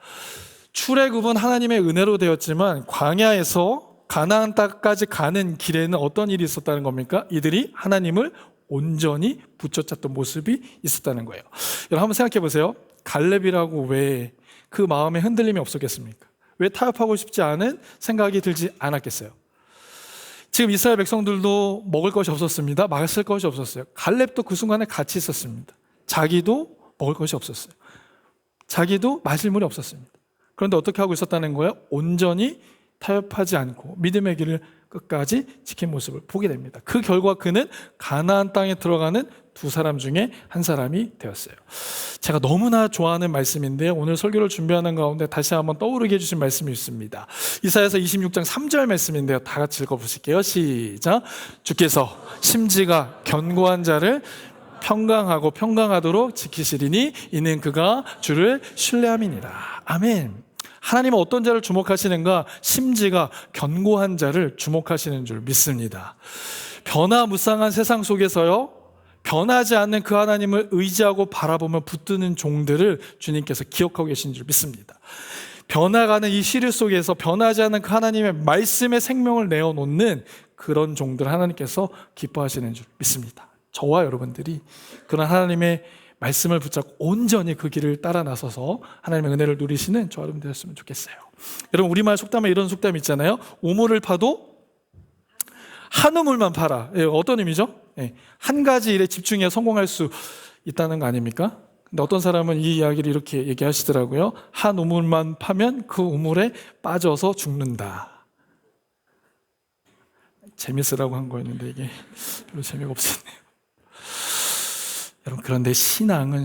출애굽은 하나님의 은혜로 되었지만 광야에서 가나안 땅까지 가는 길에는 어떤 일이 있었다는 겁니까? 이들이 하나님을 온전히 붙여찾던 모습이 있었다는 거예요. 여러분 한번 생각해 보세요. 갈렙이라고 왜 그 마음에 흔들림이 없었겠습니까? 왜 타협하고 싶지 않은 생각이 들지 않았겠어요? 지금 이스라엘 백성들도 먹을 것이 없었습니다. 마실 것이 없었어요. 갈렙도 그 순간에 같이 있었습니다. 자기도 먹을 것이 없었어요. 자기도 마실 물이 없었습니다. 그런데 어떻게 하고 있었다는 거예요? 온전히 타협하지 않고 믿음의 길을 끝까지 지킨 모습을 보게 됩니다. 그 결과 그는 가나안 땅에 들어가는 두 사람 중에 한 사람이 되었어요. 제가 너무나 좋아하는 말씀인데요. 오늘 설교를 준비하는 가운데 다시 한번 떠오르게 해주신 말씀이 있습니다. 이사야서 26장 3절 말씀인데요. 다 같이 읽어보실게요. 시작. 주께서 심지가 견고한 자를 평강하고 평강하도록 지키시리니 이는 그가 주를 신뢰함이니라. 아멘. 하나님은 어떤 자를 주목하시는가? 심지가 견고한 자를 주목하시는 줄 믿습니다. 변화무쌍한 세상 속에서요, 변하지 않는 그 하나님을 의지하고 바라보며 붙드는 종들을 주님께서 기억하고 계신 줄 믿습니다. 변화가는 이 시류 속에서 변하지 않는 그 하나님의 말씀의 생명을 내어놓는 그런 종들을 하나님께서 기뻐하시는 줄 믿습니다. 저와 여러분들이 그런 하나님의 말씀을 붙잡고 온전히 그 길을 따라 나서서 하나님의 은혜를 누리시는 저 여러분 되었으면 좋겠어요. 여러분 우리말 속담에 이런 속담이 있잖아요. 우물을 파도 한 우물만 파라. 예, 어떤 의미죠? 예, 한 가지 일에 집중해 성공할 수 있다는 거 아닙니까? 근데 어떤 사람은 이 이야기를 이렇게 얘기하시더라고요. 한 우물만 파면 그 우물에 빠져서 죽는다. 재밌으라고 한 거였는데 이게 별로 재미가 없었네요. 여러분 그런데 신앙은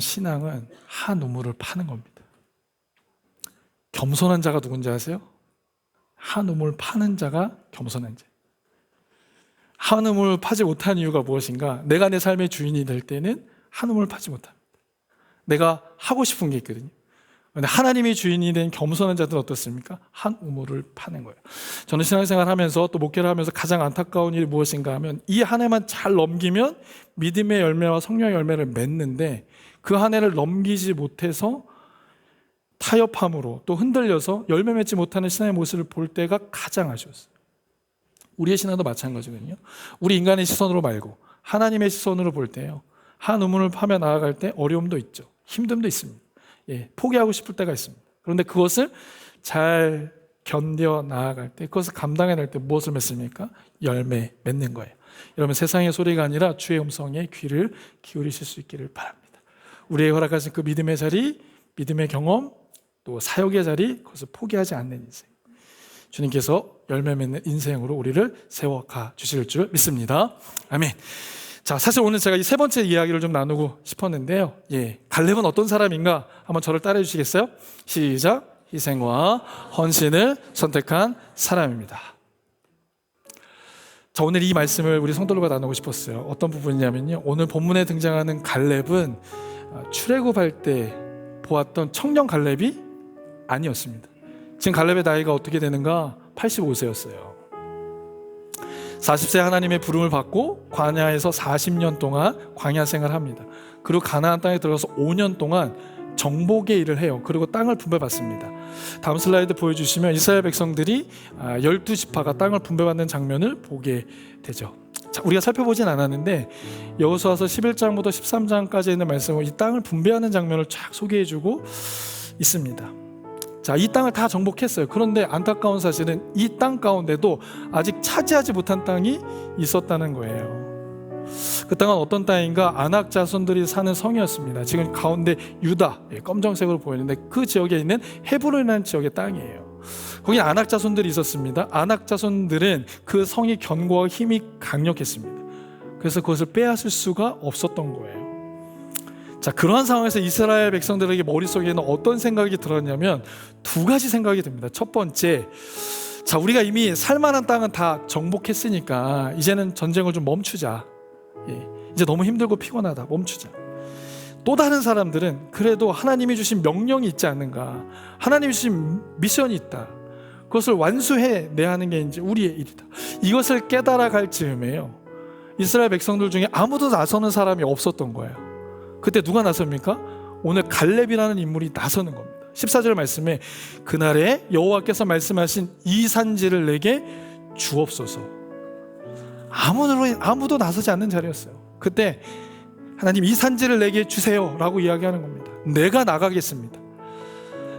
한 우물을 파는 겁니다. 겸손한 자가 누군지 아세요? 한 우물 파는 자가 겸손한 자. 한 우물 파지 못한 이유가 무엇인가? 내가 내 삶의 주인이 될 때는 한 우물 파지 못합니다. 내가 하고 싶은 게 있거든요. 그런데 하나님이 주인이 된 겸손한 자들은 어떻습니까? 한 우물을 파는 거예요. 저는 신앙생활 하면서 또 목회를 하면서 가장 안타까운 일이 무엇인가 하면 이 한 해만 잘 넘기면 믿음의 열매와 성령의 열매를 맺는데 그 한 해를 넘기지 못해서 타협함으로 또 흔들려서 열매 맺지 못하는 신앙의 모습을 볼 때가 가장 아쉬웠어요. 우리의 신앙도 마찬가지거든요. 우리 인간의 시선으로 말고 하나님의 시선으로 볼 때요, 한 우물을 파며 나아갈 때 어려움도 있죠. 힘듦도 있습니다. 예, 포기하고 싶을 때가 있습니다. 그런데 그것을 잘 견뎌 나아갈 때, 그것을 감당해낼 때 무엇을 맺습니까? 열매 맺는 거예요. 여러분 세상의 소리가 아니라 주의 음성에 귀를 기울이실 수 있기를 바랍니다. 우리의 허락하신 그 믿음의 자리, 믿음의 경험, 또 사역의 자리, 그것을 포기하지 않는 인생, 주님께서 열매 맺는 인생으로 우리를 세워가 주실 줄 믿습니다. 아멘. 자, 사실 오늘 제가 이 세 번째 이야기를 좀 나누고 싶었는데요. 예, 갈렙은 어떤 사람인가? 한번 저를 따라해 주시겠어요? 시작. 희생과 헌신을 선택한 사람입니다. 자, 오늘 이 말씀을 우리 성도들과 나누고 싶었어요. 어떤 부분이냐면요, 오늘 본문에 등장하는 갈렙은 출애굽할 때 보았던 청년 갈렙이 아니었습니다. 지금 갈렙의 나이가 어떻게 되는가? 85세였어요. 40세 하나님의 부름을 받고 광야에서 40년 동안 광야 생활을 합니다. 그리고 가나안 땅에 들어가서 5년 동안 정복의 일을 해요. 그리고 땅을 분배받습니다. 다음 슬라이드 보여주시면 이스라엘 백성들이 12지파가 땅을 분배받는 장면을 보게 되죠. 자, 우리가 살펴보진 않았는데 여호수아서 11장부터 13장까지 있는 말씀은 이 땅을 분배하는 장면을 쫙 소개해주고 있습니다. 자, 이 땅을 다 정복했어요. 그런데 안타까운 사실은 이 땅 가운데도 아직 차지하지 못한 땅이 있었다는 거예요. 그 땅은 어떤 땅인가? 아낙 자손들이 사는 성이었습니다. 지금 가운데 유다, 검정색으로 보이는데 그 지역에 있는 헤브론이라는 지역의 땅이에요. 거기 아낙 자손들이 있었습니다. 아낙 자손들은 그 성이 견고하고 힘이 강력했습니다. 그래서 그것을 빼앗을 수가 없었던 거예요. 자, 그러한 상황에서 이스라엘 백성들에게 머릿속에는 어떤 생각이 들었냐면 두 가지 생각이 듭니다. 첫 번째, 자, 우리가 이미 살만한 땅은 다 정복했으니까 이제는 전쟁을 좀 멈추자. 예, 이제 너무 힘들고 피곤하다. 멈추자. 또 다른 사람들은 그래도 하나님이 주신 명령이 있지 않는가, 하나님이 주신 미션이 있다. 그것을 완수해내야 하는 게 이제 우리의 일이다. 이것을 깨달아 갈 즈음에요, 이스라엘 백성들 중에 아무도 나서는 사람이 없었던 거예요. 그때 누가 나섭니까? 오늘 갈렙이라는 인물이 나서는 겁니다. 14절 말씀에 그날에 여호와께서 말씀하신 이 산지를 내게 주옵소서. 아무도 나서지 않는 자리였어요. 그때 하나님 이 산지를 내게 주세요 라고 이야기하는 겁니다. 내가 나가겠습니다.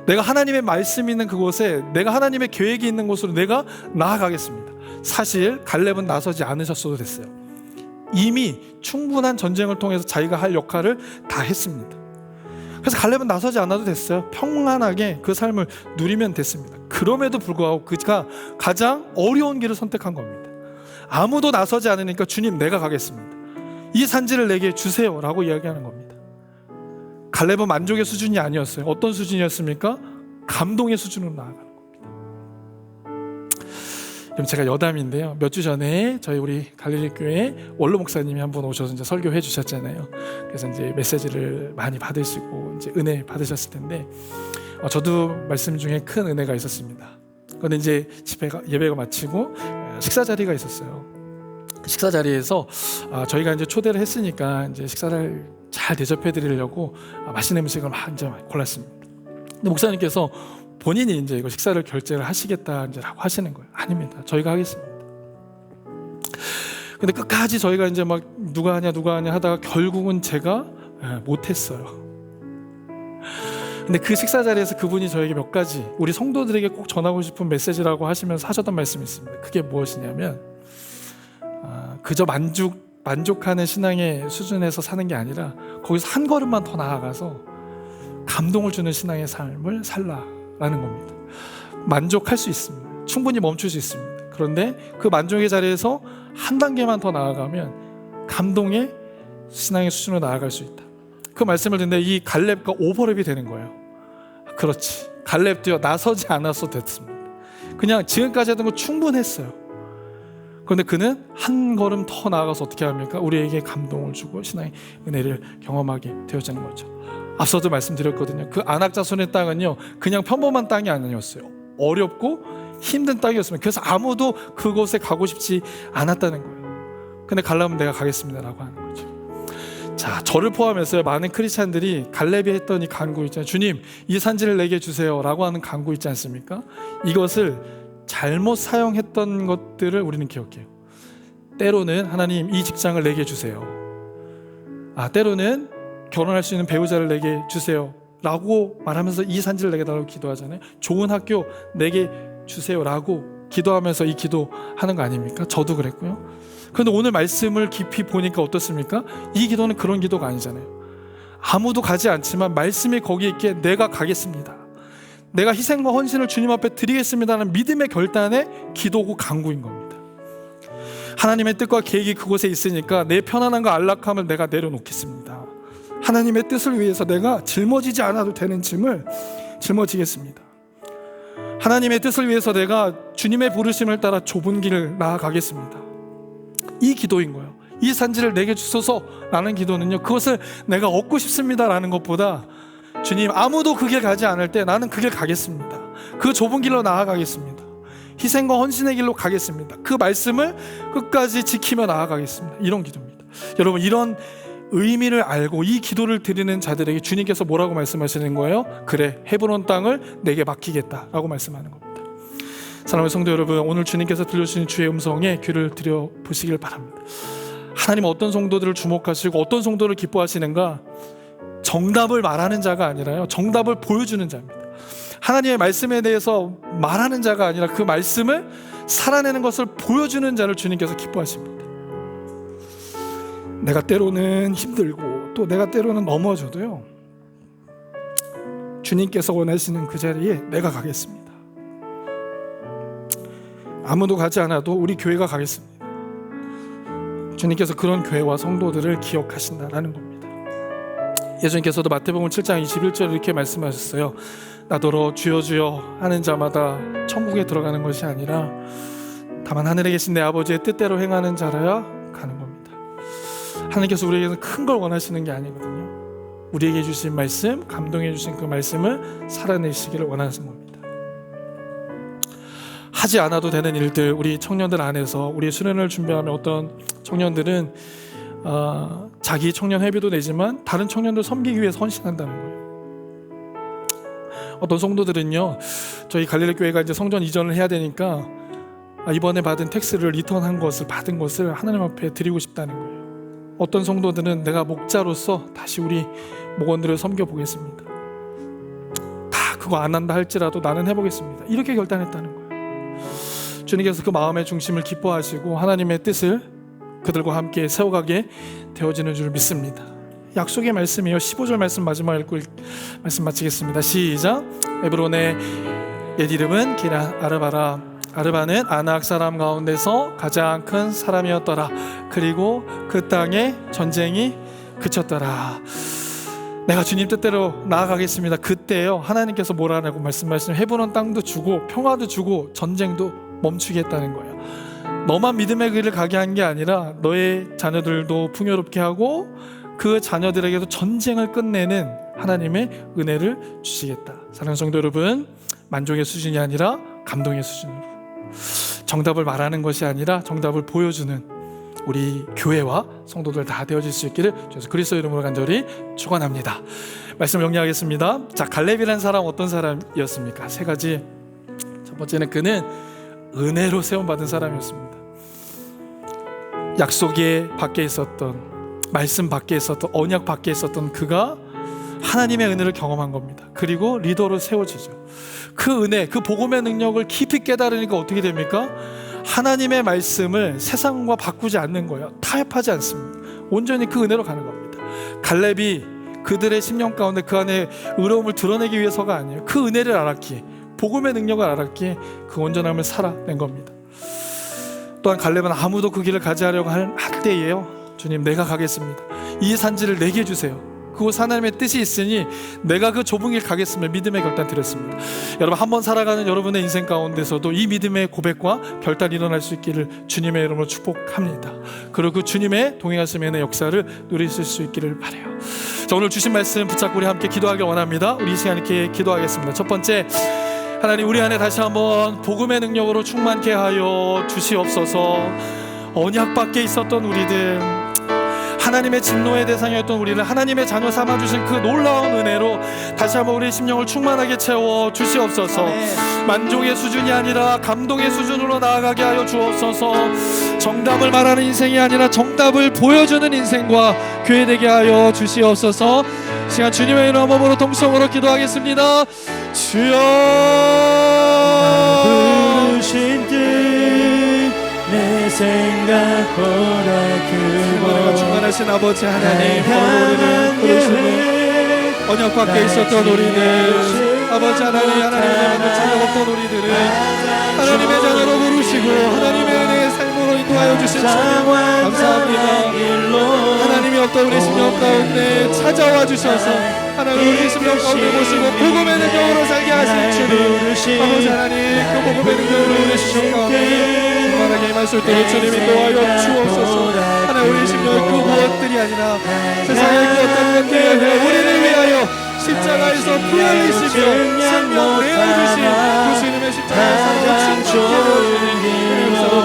내가 하나님의 말씀이 있는 그곳에, 내가 하나님의 계획이 있는 곳으로 내가 나아가겠습니다. 사실 갈렙은 나서지 않으셨어도 됐어요. 이미 충분한 전쟁을 통해서 자기가 할 역할을 다 했습니다. 그래서 갈렙은 나서지 않아도 됐어요. 평안하게 그 삶을 누리면 됐습니다. 그럼에도 불구하고 그가 가장 어려운 길을 선택한 겁니다. 아무도 나서지 않으니까 주님 내가 가겠습니다. 이 산지를 내게 주세요 라고 이야기하는 겁니다. 갈렙은 만족의 수준이 아니었어요. 어떤 수준이었습니까? 감동의 수준으로 나아가는 겁니다. 그럼 제가 여담인데요. 몇 주 전에 저희 우리 갈릴리 교회 원로 목사님이 한 번 오셔서 이제 설교해 주셨잖아요. 그래서 이제 메시지를 많이 받으시고 이제 은혜 받으셨을 텐데, 저도 말씀 중에 큰 은혜가 있었습니다. 그런데 이제 예배가 마치고 식사 자리가 있었어요. 식사 자리에서 저희가 이제 초대를 했으니까 이제 식사를 잘 대접해 드리려고 맛있는 음식을 막 이제 골랐습니다. 근데 목사님께서 본인이 이제 이거 식사를 결제를 하시겠다 이제라고 하시는 거예요. 아닙니다. 저희가 하겠습니다. 근데 끝까지 저희가 이제 막 누가 하냐 하다가 결국은 제가 못했어요. 근데 그 식사 자리에서 그분이 저에게 몇 가지 우리 성도들에게 꼭 전하고 싶은 메시지라고 하시면서 하셨던 말씀이 있습니다. 그게 무엇이냐면 그저 만족하는 신앙의 수준에서 사는 게 아니라 거기서 한 걸음만 더 나아가서 감동을 주는 신앙의 삶을 살라라는 겁니다. 만족할 수 있습니다. 충분히 멈출 수 있습니다. 그런데 그 만족의 자리에서 한 단계만 더 나아가면 감동의 신앙의 수준으로 나아갈 수 있다. 그 말씀을 듣는데 이 갈렙과 오버랩이 되는 거예요. 그렇지, 갈렙도요 나서지 않았어도 됐습니다. 그냥 지금까지 했던 거 충분했어요. 그런데 그는 한 걸음 더 나아가서 어떻게 합니까? 우리에게 감동을 주고 신앙의 은혜를 경험하게 되어지는 거죠. 앞서도 말씀드렸거든요. 그 안악자손의 땅은요 그냥 평범한 땅이 아니었어요. 어렵고 힘든 땅이었습니다. 그래서 아무도 그곳에 가고 싶지 않았다는 거예요. 근데 갈렙은 내가 가겠습니다 라고 하는 거죠. 자, 저를 포함해서 많은 크리스찬들이 갈렙이 했던 이 간구 있잖아요. 주님 이 산지를 내게 주세요 라고 하는 간구 있지 않습니까? 이것을 잘못 사용했던 것들을 우리는 기억해요. 때로는 하나님 이 직장을 내게 주세요. 때로는 결혼할 수 있는 배우자를 내게 주세요 라고 말하면서 이 산지를 내게 달라고 기도하잖아요. 좋은 학교 내게 주세요 라고 기도하면서 이 기도하는 거 아닙니까? 저도 그랬고요. 그런데 오늘 말씀을 깊이 보니까 어떻습니까? 이 기도는 그런 기도가 아니잖아요. 아무도 가지 않지만 말씀이 거기에 있기에 내가 가겠습니다, 내가 희생과 헌신을 주님 앞에 드리겠습니다라는 믿음의 결단의 기도고 간구인 겁니다. 하나님의 뜻과 계획이 그곳에 있으니까 내 편안함과 안락함을 내가 내려놓겠습니다. 하나님의 뜻을 위해서 내가 짊어지지 않아도 되는 짐을 짊어지겠습니다. 하나님의 뜻을 위해서 내가 주님의 부르심을 따라 좁은 길을 나아가겠습니다. 이 기도인 거예요. 이 산지를 내게 주소서라는 기도는요, 그것을 내가 얻고 싶습니다라는 것보다 주님 아무도 그 길 가지 않을 때 나는 그 길 가겠습니다. 그 좁은 길로 나아가겠습니다. 희생과 헌신의 길로 가겠습니다. 그 말씀을 끝까지 지키며 나아가겠습니다. 이런 기도입니다. 여러분, 이런 의미를 알고 이 기도를 드리는 자들에게 주님께서 뭐라고 말씀하시는 거예요? 그래, 헤브론 땅을 내게 맡기겠다라고 말씀하는 겁니다. 사랑하는 성도 여러분, 오늘 주님께서 들려주신 주의 음성에 귀를 들여 보시길 바랍니다. 하나님 어떤 성도들을 주목하시고 어떤 성도를 기뻐하시는가? 정답을 말하는 자가 아니라요, 정답을 보여주는 자입니다. 하나님의 말씀에 대해서 말하는 자가 아니라 그 말씀을 살아내는 것을 보여주는 자를 주님께서 기뻐하십니다. 내가 때로는 힘들고 또 내가 때로는 넘어져도요, 주님께서 원하시는 그 자리에 내가 가겠습니다. 아무도 가지 않아도 우리 교회가 가겠습니다. 주님께서 그런 교회와 성도들을 기억하신다라는 겁니다. 예수님께서도 마태복음 7장 21절에 이렇게 말씀하셨어요. 나더러 주여 주여 하는 자마다 천국에 들어가는 것이 아니라 다만 하늘에 계신 내 아버지의 뜻대로 행하는 자라야 가는 겁니다. 하나님께서 우리에게서 큰 걸 원하시는 게 아니거든요. 우리에게 주신 말씀, 감동해 주신 그 말씀을 살아내시기를 원하시는 겁니다. 하지 않아도 되는 일들, 우리 청년들 안에서 우리의 수련을 준비하면 어떤 청년들은 자기 청년 회비도 내지만 다른 청년들 섬기기 위해서 헌신한다는 거예요. 어떤 성도들은요, 저희 갈릴리 교회가 이제 성전 이전을 해야 되니까 이번에 받은 텍스를 리턴한 것을 받은 것을 하나님 앞에 드리고 싶다는 거예요. 어떤 성도들은 내가 목자로서 다시 우리 목원들을 섬겨보겠습니다. 다 그거 안 한다 할지라도 나는 해보겠습니다. 이렇게 결단했다는 거예요. 주님께서 그 마음의 중심을 기뻐하시고 하나님의 뜻을 그들과 함께 세워가게 되어지는 줄 믿습니다. 약속의 말씀이에요. 15절 말씀 마지막 읽고 말씀 마치겠습니다. 시작. 에브론의 옛 이름은 기럇 아르바라. 아르바는 아낙 사람 가운데서 가장 큰 사람이었더라. 그리고 그 땅에 전쟁이 그쳤더라. 내가 주님 뜻대로 나아가겠습니다. 그때요 하나님께서 뭐라고 말씀하시면 헤브론 땅도 주고 평화도 주고 전쟁도 멈추겠다는 거예요. 너만 믿음의 길을 가게 한 게 아니라 너의 자녀들도 풍요롭게 하고 그 자녀들에게도 전쟁을 끝내는 하나님의 은혜를 주시겠다. 사랑하는 성도 여러분, 만족의 수준이 아니라 감동의 수준으로, 정답을 말하는 것이 아니라 정답을 보여주는 우리 교회와 성도들 다 되어질 수 있기를 주에서 그리스도 이름으로 간절히 축원합니다. 말씀 정리하겠습니다. 자, 갈렙이라는 사람 어떤 사람이었습니까? 세 가지. 첫 번째는 그는 은혜로 세움받은 사람이었습니다. 약속의 밖에 있었던, 말씀 밖에 있었던, 언약 밖에 있었던 그가 하나님의 은혜를 경험한 겁니다. 그리고 리더로 세워지죠. 그 은혜, 그 복음의 능력을 깊이 깨달으니까 어떻게 됩니까? 하나님의 말씀을 세상과 바꾸지 않는 거예요. 타협하지 않습니다. 온전히 그 은혜로 가는 겁니다. 갈렙이 그들의 심령 가운데 그 안에 의로움을 드러내기 위해서가 아니에요. 그 은혜를 알았기에, 복음의 능력을 알았기에 그 온전함을 살아낸 겁니다. 또한 갈렙은 아무도 그 길을 가지 하려고 할 때예요. 주님, 내가 가겠습니다. 이 산지를 내게 주세요. 그곳 하나님의 뜻이 있으니 내가 그 좁은 길 가겠습니다. 믿음의 결단 드렸습니다. 여러분, 한번 살아가는 여러분의 인생 가운데서도 이 믿음의 고백과 결단이 일어날 수 있기를 주님의 이름으로 축복합니다. 그리고 그 주님의 동행하심의 역사를 누리실 수 있기를 바라요. 자, 오늘 주신 말씀 붙잡고 우리 함께 기도하길 원합니다. 우리 이 시간 이렇게 기도하겠습니다. 첫 번째, 하나님, 우리 안에 다시 한번 복음의 능력으로 충만케 하여 주시옵소서. 언약 밖에 있었던 우리들, 하나님의 진노의 대상이었던 우리를 하나님의 자녀 삼아주신 그 놀라운 은혜로 다시 한번 우리의 심령을 충만하게 채워 주시옵소서. 만족의 수준이 아니라 감동의 수준으로 나아가게 하여 주옵소서. 정답을 말하는 인생이 아니라 정답을 보여주는 인생과 교회 되게 하여 주시옵소서. 시간 주님의 이름 몸으로 동성으로 기도하겠습니다. 주여, 부르신 뜻 내 생각보다 크고 충만하신 아버지 하나님, 오늘 우리를 부르시고 언약 밖에 있었던 우리들, 아버지 하나님, 하나님의 자녀 없던 우리들을 하나님의 자녀로 부르시고 하나님의 은혜의 삶으로 인도하여 주신 주님 감사합니다. 하나님이 없던 우리 심령 가운데 찾아와 주셔서 하나님 우리 심령 가운데 모시고 복음의 능력으로 살게 하신 주님, 아버지 하나님, 그 복음의 능력으로 우리 심령 가운데 충만하게 임할 수 있도록 주님 인도하여 주옵소서. 하나님, 우리 심령의 그 무엇들이 아니라 세상의 그 어떤 것들이 아니라 우리를 위하여 십자가에서 피 흘리시며 생명 내어주신 그 주님의 십자가의 사랑을 충만케 되어주니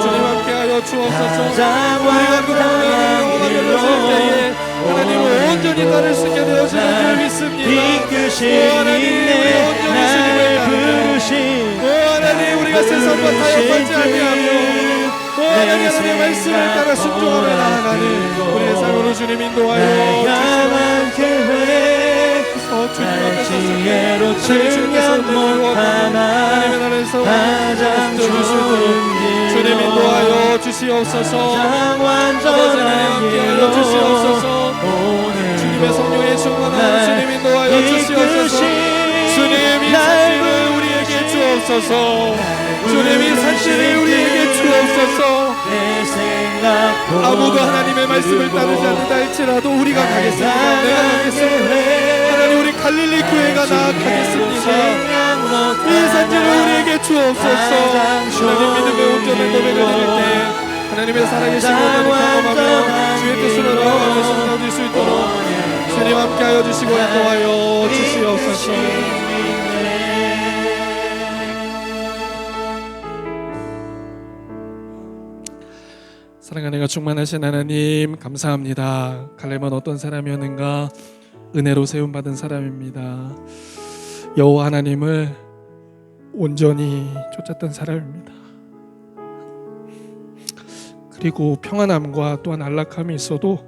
주님 함께하여 주옵소서. 우리가 그 복음의 능력을 받을 때에 하나님을 온전히 따를 수 있게 되어주는 줄 믿습니다. 오 하나님, 우리 온전히 주님을 따르며, 오 하나님, 우리가 세상과 타협하지 아니하며, 오 하나님, 하나님의 말씀을 따라 순종하며 나아가는 우리의 삶으로 주님 인도하여 주시옵소서. 주님 앞에서 주님께서 하나님의 나라에서 주님 인도하여 주시옵소서. 아버지 하나님 함께하여 주시옵소서. 주님의 성령의 충만함 주님 인도하여 주시옵소서. 주님 이 산지를 우리에게 주옵소서. 주님 이 산지를 우리에게 주옵소서. 아무도 하나님의 말씀을 따르지 않는다 할지라도 우리가 가겠습니다. 내가 가겠습니다. 하나님, 우리 갈릴리 교회가 나아가겠습니다. 이 산지를 우리에게 주옵소서. 하나님, 믿음의 온전한 고백을 드릴 때 하나님의 살아계신 은혜를 경험하며 주의 뜻으로 나아가며 승리할 수 있도록 주님 함께하여 주시고 인도하여 주시옵소서. 사랑하는 내가 충만하신 하나님, 감사합니다. 갈렙은 어떤 사람이었는가? 은혜로 세움받은 사람입니다. 여호와 하나님을 온전히 쫓았던 사람입니다. 그리고 평안함과 또한 안락함이 있어도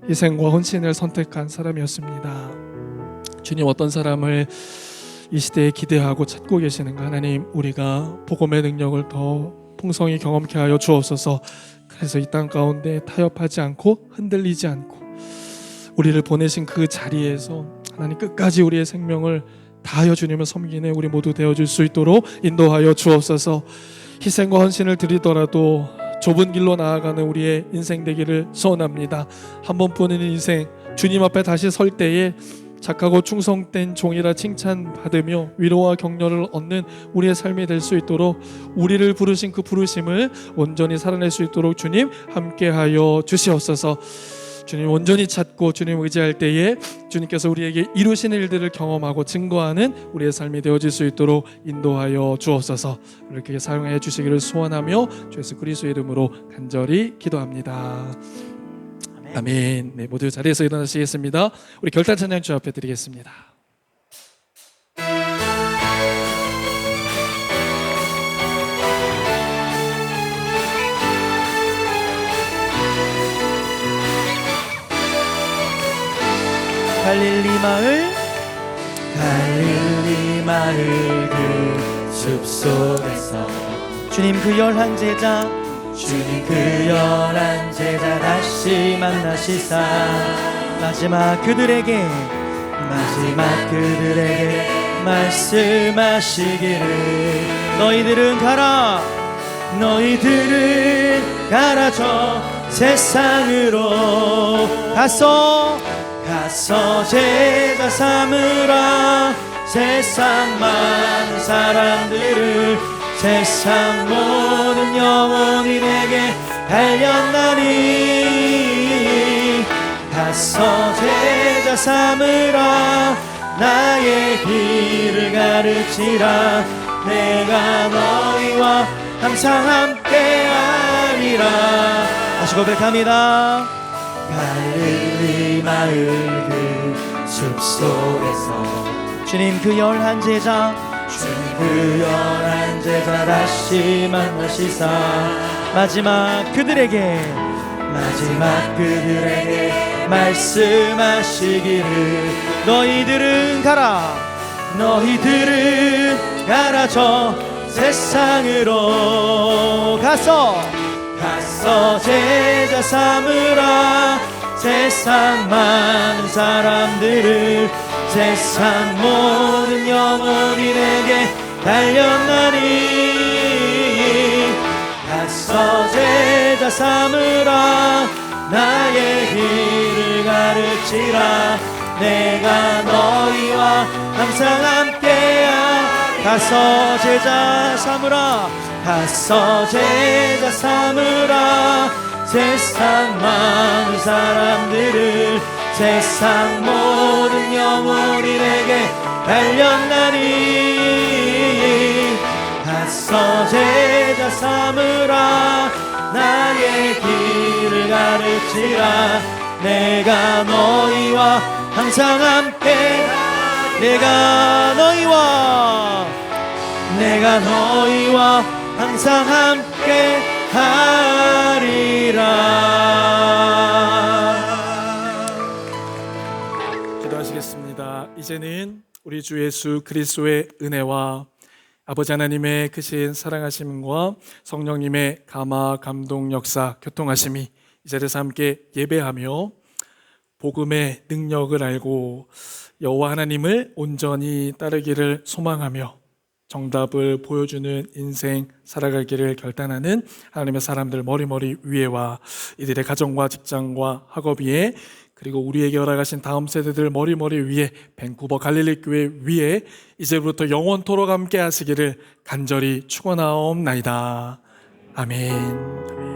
희생과 헌신을 선택한 사람이었습니다. 주님, 어떤 사람을 이 시대에 기대하고 찾고 계시는가? 하나님, 우리가 복음의 능력을 더 풍성히 경험케 하여 주옵소서. 그래서 이 땅 가운데 타협하지 않고 흔들리지 않고 우리를 보내신 그 자리에서 하나님 끝까지 우리의 생명을 다하여 주님을 섬기는 우리 모두 되어줄 수 있도록 인도하여 주옵소서. 희생과 헌신을 드리더라도 좁은 길로 나아가는 우리의 인생 되기를 소원합니다. 한 번뿐인 인생, 주님 앞에 다시 설 때에 착하고 충성된 종이라 칭찬받으며 위로와 격려를 얻는 우리의 삶이 될 수 있도록 우리를 부르신 그 부르심을 온전히 살아낼 수 있도록 주님 함께하여 주시옵소서. 주님 온전히 찾고 주님 의지할 때에 주님께서 우리에게 이루신 일들을 경험하고 증거하는 우리의 삶이 되어질 수 있도록 인도하여 주옵소서. 이렇게 사용하여 주시기를 소원하며 주 예수 그리스도의 이름으로 간절히 기도합니다. 아멘. 네, 모두 자리에서 일어나시겠습니다. 우리 결단 찬양 주 앞에 드리겠습니다. 갈릴리 마을 그 숲속에서 주님 그 열한 제자 다시 만나시사 마지막 그들에게 말씀하시기를 너희들은 가라 저 세상으로 가서 제자 삼으라 세상 많은 사람들을 세상 모든 영혼이 내게 달렸나니 가서 제자 삼으라 나의 길을 가르치라 내가 너희와 항상 함께하리라. 다시 고백합니다. 갈릴리 마을 그 숲속에서 주님 그 열한 제자 다시 만나시사 마지막 그들에게 말씀하시기를 너희들은 가라 저 세상으로 가서 제자 삼으라 세상 많은 사람들을 세상 모든 영혼이 내게 달렸나니 가서 제자 삼으라 나의 길을 가르치라 내가 너희와 항상 함께야 가서 제자 삼으라 세상 많은 사람들을 세상 모든 영혼이 내게 달렸나니 가서 제자 삼으라 나의 길을 가르치라 내가 너희와 항상 함께 내가 너희와 항상 함께 하리라. 기도하시겠습니다. 이제는 우리 주 예수 그리스도의 은혜와 아버지 하나님의 크신 사랑하심과 성령님의 감화 감동 역사 교통하심이 이 자리에서 함께 예배하며 복음의 능력을 알고 여호와 하나님을 온전히 따르기를 소망하며 정답을 보여주는 인생 살아가기를 결단하는 하나님의 사람들 머리 위에와 이들의 가정과 직장과 학업 위에 그리고 우리에게 허락하신 다음 세대들 머리 위에 밴쿠버 갈릴리 교회 위에 이제부터 영원토록 함께 하시기를 간절히 축원하옵나이다. 아멘.